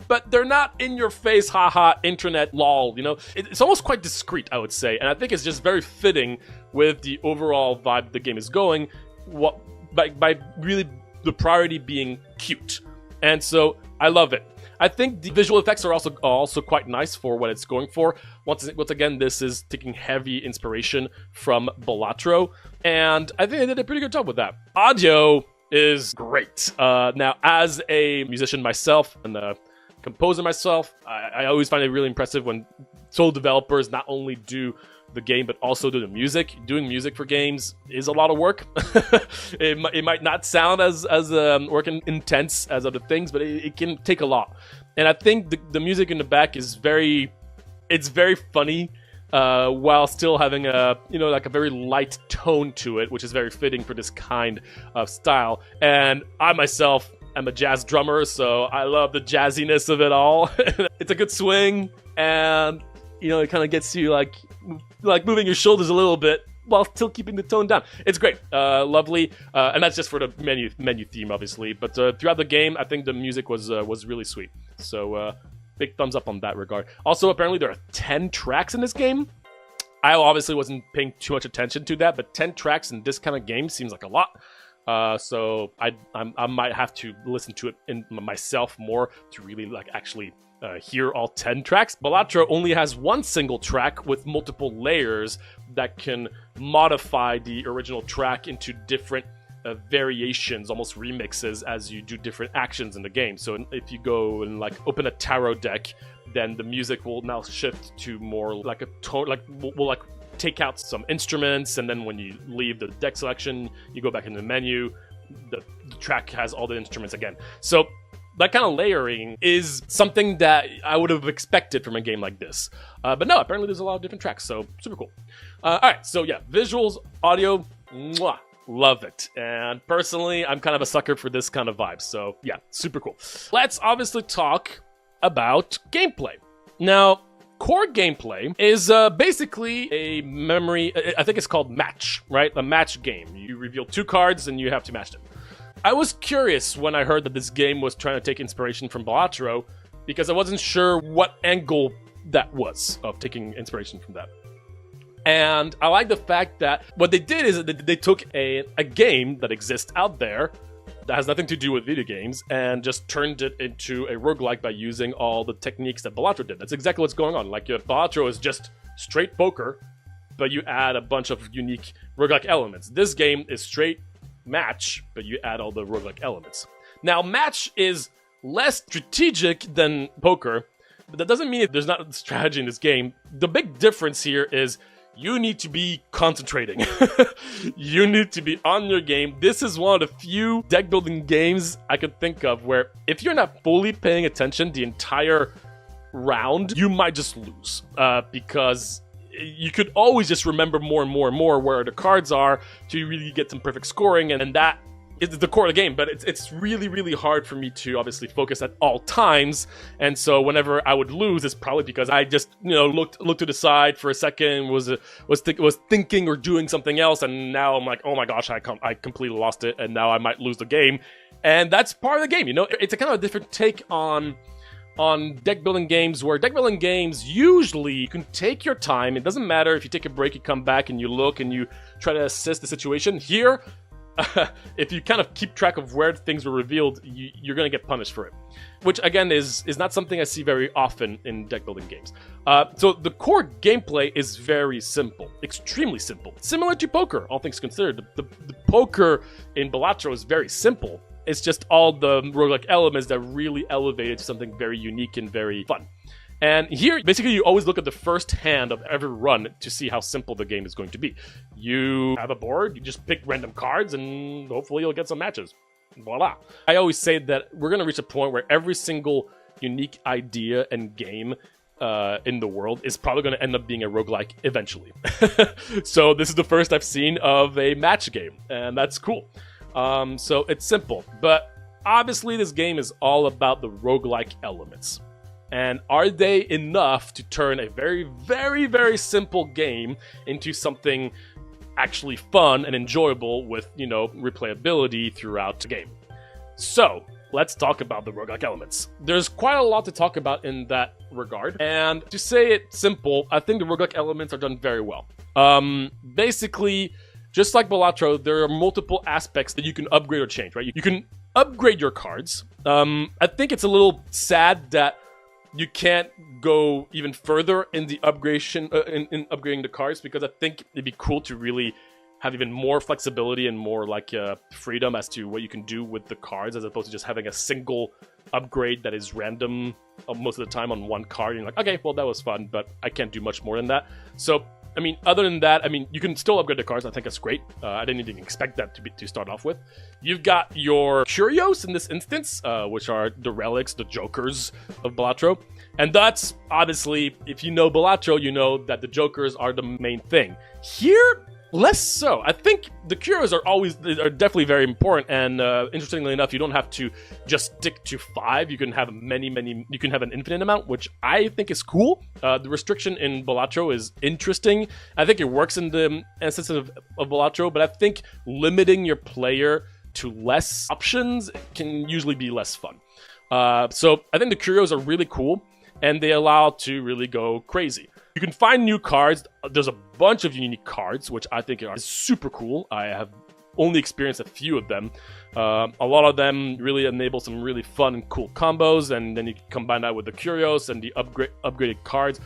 But they're not in your face, haha, internet, lol, you know? It's almost quite discreet, I would say, and I think it's just very fitting with the overall vibe the game is going, by really the priority being cute. And so, I love it. I think the visual effects are also quite nice for what it's going for. Once again, this is taking heavy inspiration from Balatro, and I think they did a pretty good job with that. Audio is great. Now, as a musician myself, and composer myself, I always find it really impressive when sole developers not only do the game but also do the music. Doing music for games is a lot of work. It might not sound as work intense as other things, but it can take a lot. And I think the music in the back is very funny. while still having a, like a very light tone to it, which is very fitting for this kind of style. And I myself am a jazz drummer, so I love the jazziness of it all. It's a good swing, and it kind of gets you like moving your shoulders a little bit while still keeping the tone down. It's great, lovely, and that's just for the menu theme, obviously. But throughout the game, I think the music was really sweet. So big thumbs up on that regard. Also, apparently there are 10 tracks in this game. I obviously wasn't paying too much attention to that, but 10 tracks in this kind of game seems like a lot. So I might have to listen to it in myself more to really actually hear all 10 tracks. Balatro only has one single track with multiple layers that can modify the original track into different variations, almost remixes, as you do different actions in the game. So if you go and open a tarot deck, then the music will now shift to more like a tone, will take out some instruments, and then when you leave the deck selection, you go back in the menu, the track has all the instruments again. So that kind of layering is something that I would have expected from a game like this. But no, apparently there's a lot of different tracks, so super cool. Alright, so yeah, visuals, audio, mwah, love it. And personally, I'm kind of a sucker for this kind of vibe, so yeah, super cool. Let's obviously talk about gameplay. Now, core gameplay is basically a memory, I think it's called match, right? A match game. You reveal 2 cards and you have to match them. I was curious when I heard that this game was trying to take inspiration from Balatro, because I wasn't sure what angle that was of taking inspiration from that. And I like the fact that what they did is that they took a game that exists out there that has nothing to do with video games and just turned it into a roguelike by using all the techniques that Balatro did. That's exactly what's going on. Balatro is just straight poker, but you add a bunch of unique roguelike elements. This game is straight match, but you add all the roguelike elements. Now, match is less strategic than poker, but that doesn't mean there's not strategy in this game. The big difference here is you need to be concentrating. You need to be on your game. This is one of the few deck building games I could think of where if you're not fully paying attention the entire round, you might just lose, because you could always just remember more and more and more where the cards are to really get some perfect scoring, and that is the core of the game. But it's really, really hard for me to obviously focus at all times, and so whenever I would lose, it's probably because I just looked to the side for a second, was thinking or doing something else, and now I'm like, oh my gosh, I completely lost it, and now I might lose the game, and that's part of the game. It's a kind of a different take on deck building games, where deck building games usually you can take your time. It doesn't matter if you take a break, you come back and you look and you try to assess the situation. Here, if you kind of keep track of where things were revealed, you're going to get punished for it, which again is not something I see very often in deck building games. So the core gameplay is very simple, extremely simple, similar to poker, all things considered. The poker in Balatro is very simple. It's just all the roguelike elements that really elevate it to something very unique and very fun. And here, basically, you always look at the first hand of every run to see how simple the game is going to be. You have a board, you just pick random cards, and hopefully you'll get some matches. Voila. I always say that we're going to reach a point where every single unique idea and game in the world is probably going to end up being a roguelike eventually. So this is the first I've seen of a match game, and that's cool. So it's simple, but obviously this game is all about the roguelike elements. And are they enough to turn a very, very, very simple game into something actually fun and enjoyable with, replayability throughout the game? So let's talk about the roguelike elements. There's quite a lot to talk about in that regard. And to say it simple, I think the roguelike elements are done very well. Basically, just like Balatro, there are multiple aspects that you can upgrade or change, right? You can upgrade your cards. I think it's a little sad that you can't go even further in the upgradation, in upgrading the cards, because I think it'd be cool to really have even more flexibility and more freedom as to what you can do with the cards, as opposed to just having a single upgrade that is random most of the time on one card. And you're like, okay, well, that was fun, but I can't do much more than that. So I mean, other than that, I mean, you can still upgrade the cards. I think that's great. I didn't even expect that to start off with. You've got your curios in this instance, which are the relics, the jokers of Balatro. And that's, obviously, if you know Balatro, you know that the jokers are the main thing. Here, less so. I think the curios are definitely very important, and interestingly enough, you don't have to just stick to 5. You can have you can have an infinite amount, which I think is cool. The restriction in Balatro is interesting. I think it works in the instance of Balatro, but I think limiting your player to less options can usually be less fun. So I think the curios are really cool, and they allow to really go crazy. You can find new cards. There's a bunch of unique cards, which I think are super cool. I have only experienced a few of them. A lot of them really enable some really fun and cool combos, and then you can combine that with the curios and the upgraded cards.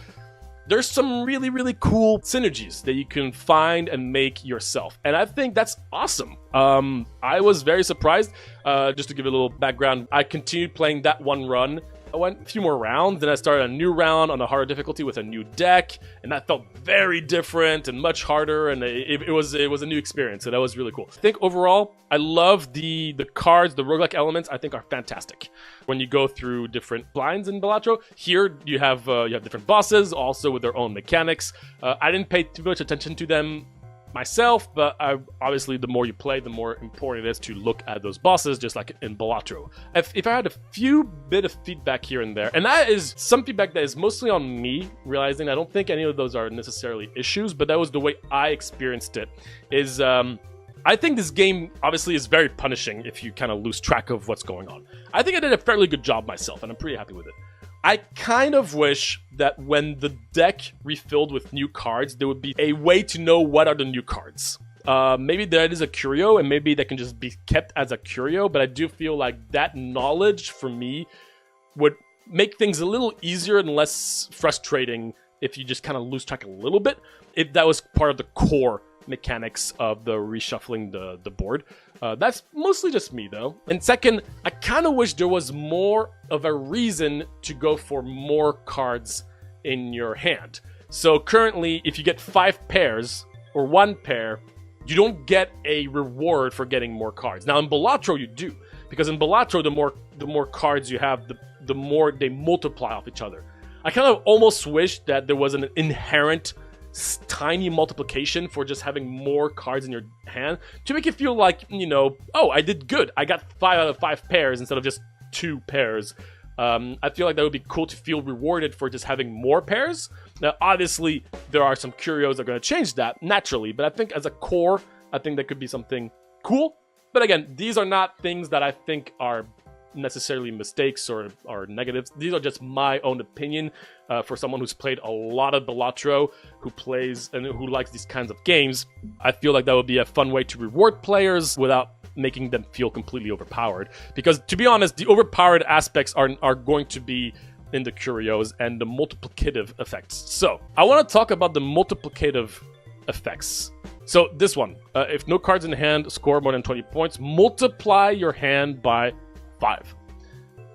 There's some really, really cool synergies that you can find and make yourself, and I think that's awesome. I was very surprised. Just to give a little background, I continued playing that one run. I went a few more rounds, then I started a new round on a harder difficulty with a new deck, and that felt very different and much harder, and it was a new experience, so that was really cool. I think overall, I love the cards, the roguelike elements, I think are fantastic. When you go through different blinds in Balatro, here you have different bosses, also with their own mechanics. I didn't pay too much attention to them myself, but obviously the more you play, the more important it is to look at those bosses, just like in Balatro. If I had a few bit of feedback here and there, and that is some feedback that is mostly on me, realizing I don't think any of those are necessarily issues, but that was the way I experienced it, is I think this game obviously is very punishing if you kind of lose track of what's going on. I think I did a fairly good job myself, and I'm pretty happy with it. I kind of wish that when the deck refilled with new cards, there would be a way to know what are the new cards. Maybe that is a curio, and maybe that can just be kept as a curio, but I do feel like that knowledge, for me, would make things a little easier and less frustrating if you just kind of lose track a little bit, if that was part of the core mechanics of the reshuffling the board. That's mostly just me, though. And second, I kind of wish there was more of a reason to go for more cards in your hand. So currently, if you get 5 pairs or 1 pair, you don't get a reward for getting more cards. Now in Balatro you do, because in Balatro the more cards you have, the more they multiply off each other. I kind of almost wish that there was an inherent tiny multiplication for just having more cards in your hand to make it feel like, you know, oh, I did good. I got 5 out of 5 pairs instead of just 2 pairs. I feel like that would be cool to feel rewarded for just having more pairs. Now, obviously, there are some curios that are going to change that naturally, but I think as a core, I think that could be something cool. But again, these are not things that I think are necessarily mistakes or negatives. These are just my own opinion for someone who's played a lot of Balatro, who plays and who likes these kinds of games. I feel like that would be a fun way to reward players without making them feel completely overpowered, because to be honest, the overpowered aspects are going to be in the curios and the multiplicative effects. So I want to talk about the multiplicative effects. So this one, if no cards in hand score more than 20 points, multiply your hand by 5.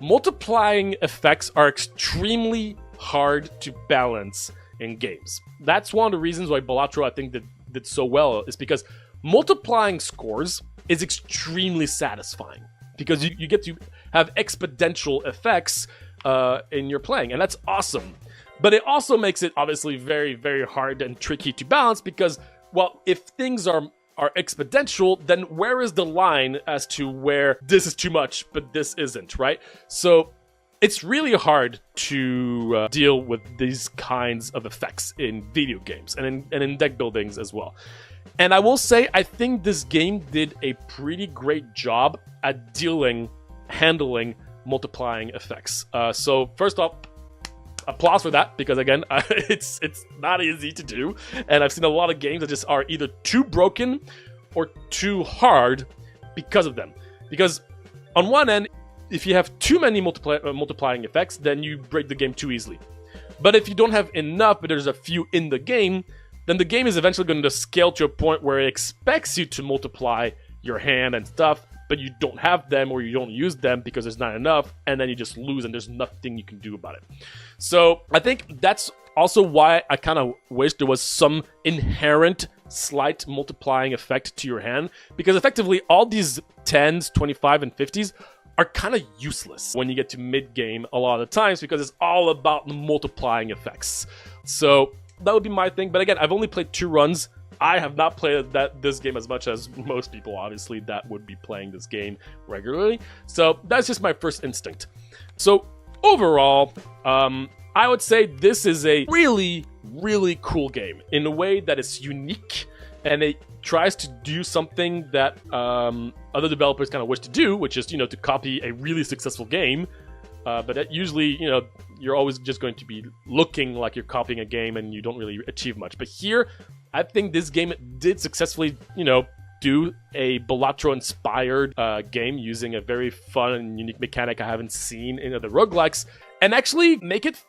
Multiplying effects are extremely hard to balance in games. That's one of the reasons why Balatro, I think, did so well, is because multiplying scores is extremely satisfying, because you get to have exponential effects in your playing, and that's awesome. But it also makes it obviously very, very hard and tricky to balance, because, well, if things are exponential, then where is the line as to where this is too much, but this isn't, right? So it's really hard to deal with these kinds of effects in video games and in deck buildings as well. And I will say, I think this game did a pretty great job at handling multiplying effects. So first off, applause for that, because again, it's not easy to do, and I've seen a lot of games that just are either too broken or too hard because of them. Because on one end, if you have too many multiplying effects, then you break the game too easily. But if you don't have enough, but there's a few in the game, then the game is eventually going to scale to a point where it expects you to multiply your hand and stuff, but you don't have them or you don't use them because there's not enough, and then you just lose and there's nothing you can do about it. So I think that's also why I kind of wish there was some inherent slight multiplying effect to your hand, because effectively all these 10s, 25, and 50s are kind of useless when you get to mid-game a lot of the times, because it's all about the multiplying effects. So that would be my thing. But again, I've only played 2 runs. I have not played this game as much as most people, obviously, that would be playing this game regularly. So that's just my first instinct. So overall, I would say this is a really, really cool game in a way that it's unique, and it tries to do something that other developers kind of wish to do, which is, to copy a really successful game. But that usually, you're always just going to be looking like you're copying a game and you don't really achieve much. But here, I think this game did successfully, do a Balatro-inspired game using a very fun and unique mechanic I haven't seen in other roguelikes, and actually make it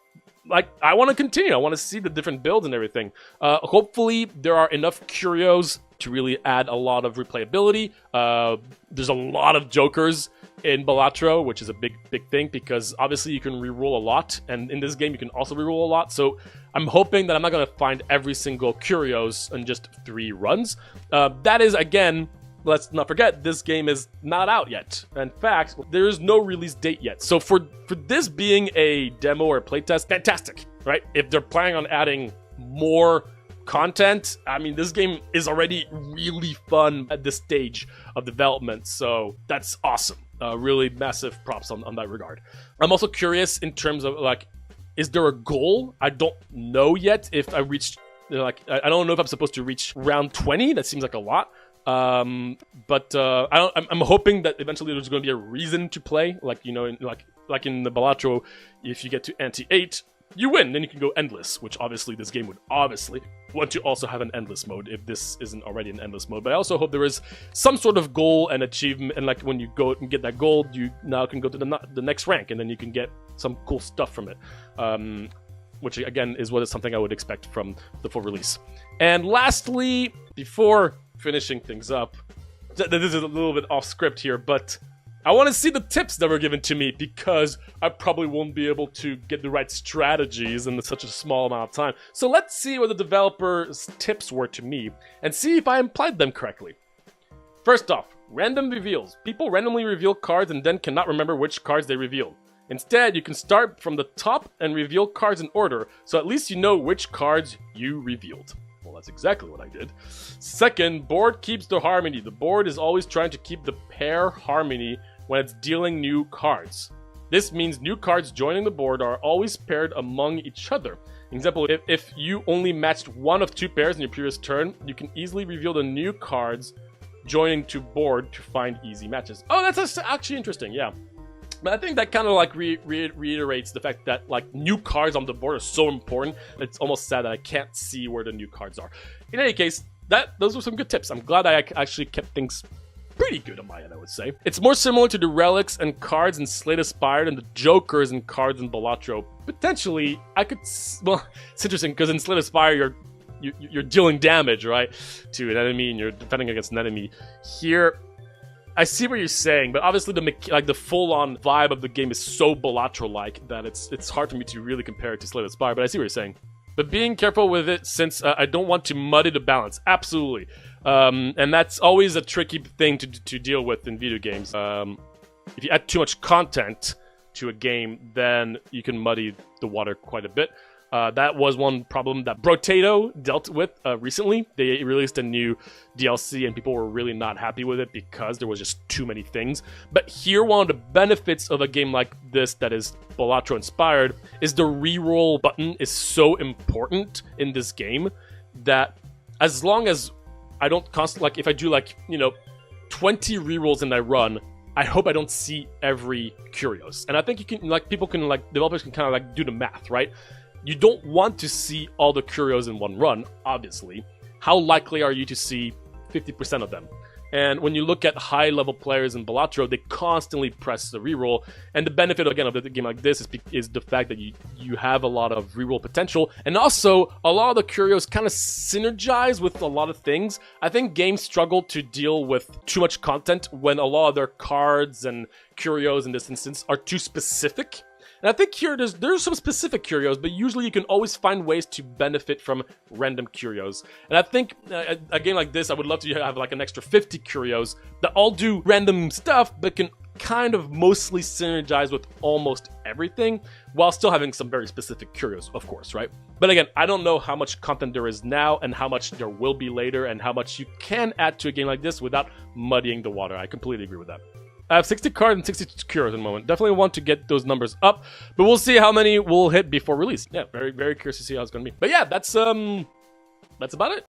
like I want to continue. I want to see the different builds and everything. Hopefully, there are enough curios to really add a lot of replayability. There's a lot of jokers in Balatro, which is a big thing, because obviously you can reroll a lot, and in this game you can also reroll a lot. So I'm hoping that I'm not going to find every single curios in just 3 runs. That is, again, let's not forget, this game is not out yet. In fact, there is no release date yet. So for this being a demo or a playtest, fantastic, right? If they're planning on adding more content, I mean, this game is already really fun at this stage of development, so that's awesome. Really massive props on that regard. I'm also curious in terms of, like, is there a goal? I don't know yet if I reached, I don't know if I'm supposed to reach round 20. That seems like a lot. But I'm hoping that eventually there's going to be a reason to play, like, like in the Balatro, if you get to ante 8, you win, then you can go endless, which obviously this game would obviously want to also have an endless mode if this isn't already an endless mode. But I also hope there is some sort of goal and achievement, and like when you go and get that gold, you now can go to the next rank, and then you can get some cool stuff from it. Which again is something I would expect from the full release. And lastly, before finishing things up, this is a little bit off script here, but I want to see the tips that were given to me, because I probably won't be able to get the right strategies in such a small amount of time. So let's see what the developer's tips were to me and see if I implied them correctly. First off, random reveals. People randomly reveal cards and then cannot remember which cards they revealed. Instead, you can start from the top and reveal cards in order, so at least you know which cards you revealed. Well, that's exactly what I did. Second, board keeps the harmony. The board is always trying to keep the pair harmony when it's dealing new cards. This means new cards joining the board are always paired among each other. Example, if you only matched one of 2 pairs in your previous turn, you can easily reveal the new cards joining to board to find easy matches. Oh, that's actually interesting, yeah. But I think that kind of like reiterates the fact that like new cards on the board are so important. It's almost sad that I can't see where the new cards are. In any case, those were some good tips. I'm glad I actually kept things pretty good on my end, I would say. It's more similar to the relics and cards in Slay Aspired and the jokers and cards in Balatro. Potentially, well, it's interesting because in Slay Aspire you're dealing damage, right, to an enemy, and you're defending against an enemy. Here, I see what you're saying, but obviously the full-on vibe of the game is so Balatro-like that it's hard for me to really compare it to Slay Aspire, but I see what you're saying. But being careful with it, since I don't want to muddy the balance. Absolutely. And that's always a tricky thing to deal with in video games. If you add too much content to a game, then you can muddy the water quite a bit. That was one problem that Brotato dealt with recently. They released a new DLC and people were really not happy with it because there was just too many things. But here, one of the benefits of a game like this that is Balatro inspired is the reroll button is so important in this game that as long as I don't like if I do 20 rerolls in I run, I hope I don't see every curios. And I think you can developers can kind of do the math, right? You don't want to see all the curios in one run, obviously. How likely are you to see 50% of them? And when you look at high-level players in Balatro, they constantly press the reroll. And the benefit, again, of a game like this is the fact that you have a lot of reroll potential. And also, a lot of the curios kind of synergize with a lot of things. I think games struggle to deal with too much content when a lot of their cards and curios in this instance are too specific. And I think here there's some specific curios, but usually you can always find ways to benefit from random curios. And I think a game like this, I would love to have like an extra 50 curios that all do random stuff, but can kind of mostly synergize with almost everything, while still having some very specific curios, of course, right? But again, I don't know how much content there is now and how much there will be later and how much you can add to a game like this without muddying the water. I completely agree with that. I have 60 cards and 60 curios at the moment. Definitely want to get those numbers up, but we'll see how many we'll hit before release. Yeah, very, very curious to see how it's going to be. But yeah, that's about it.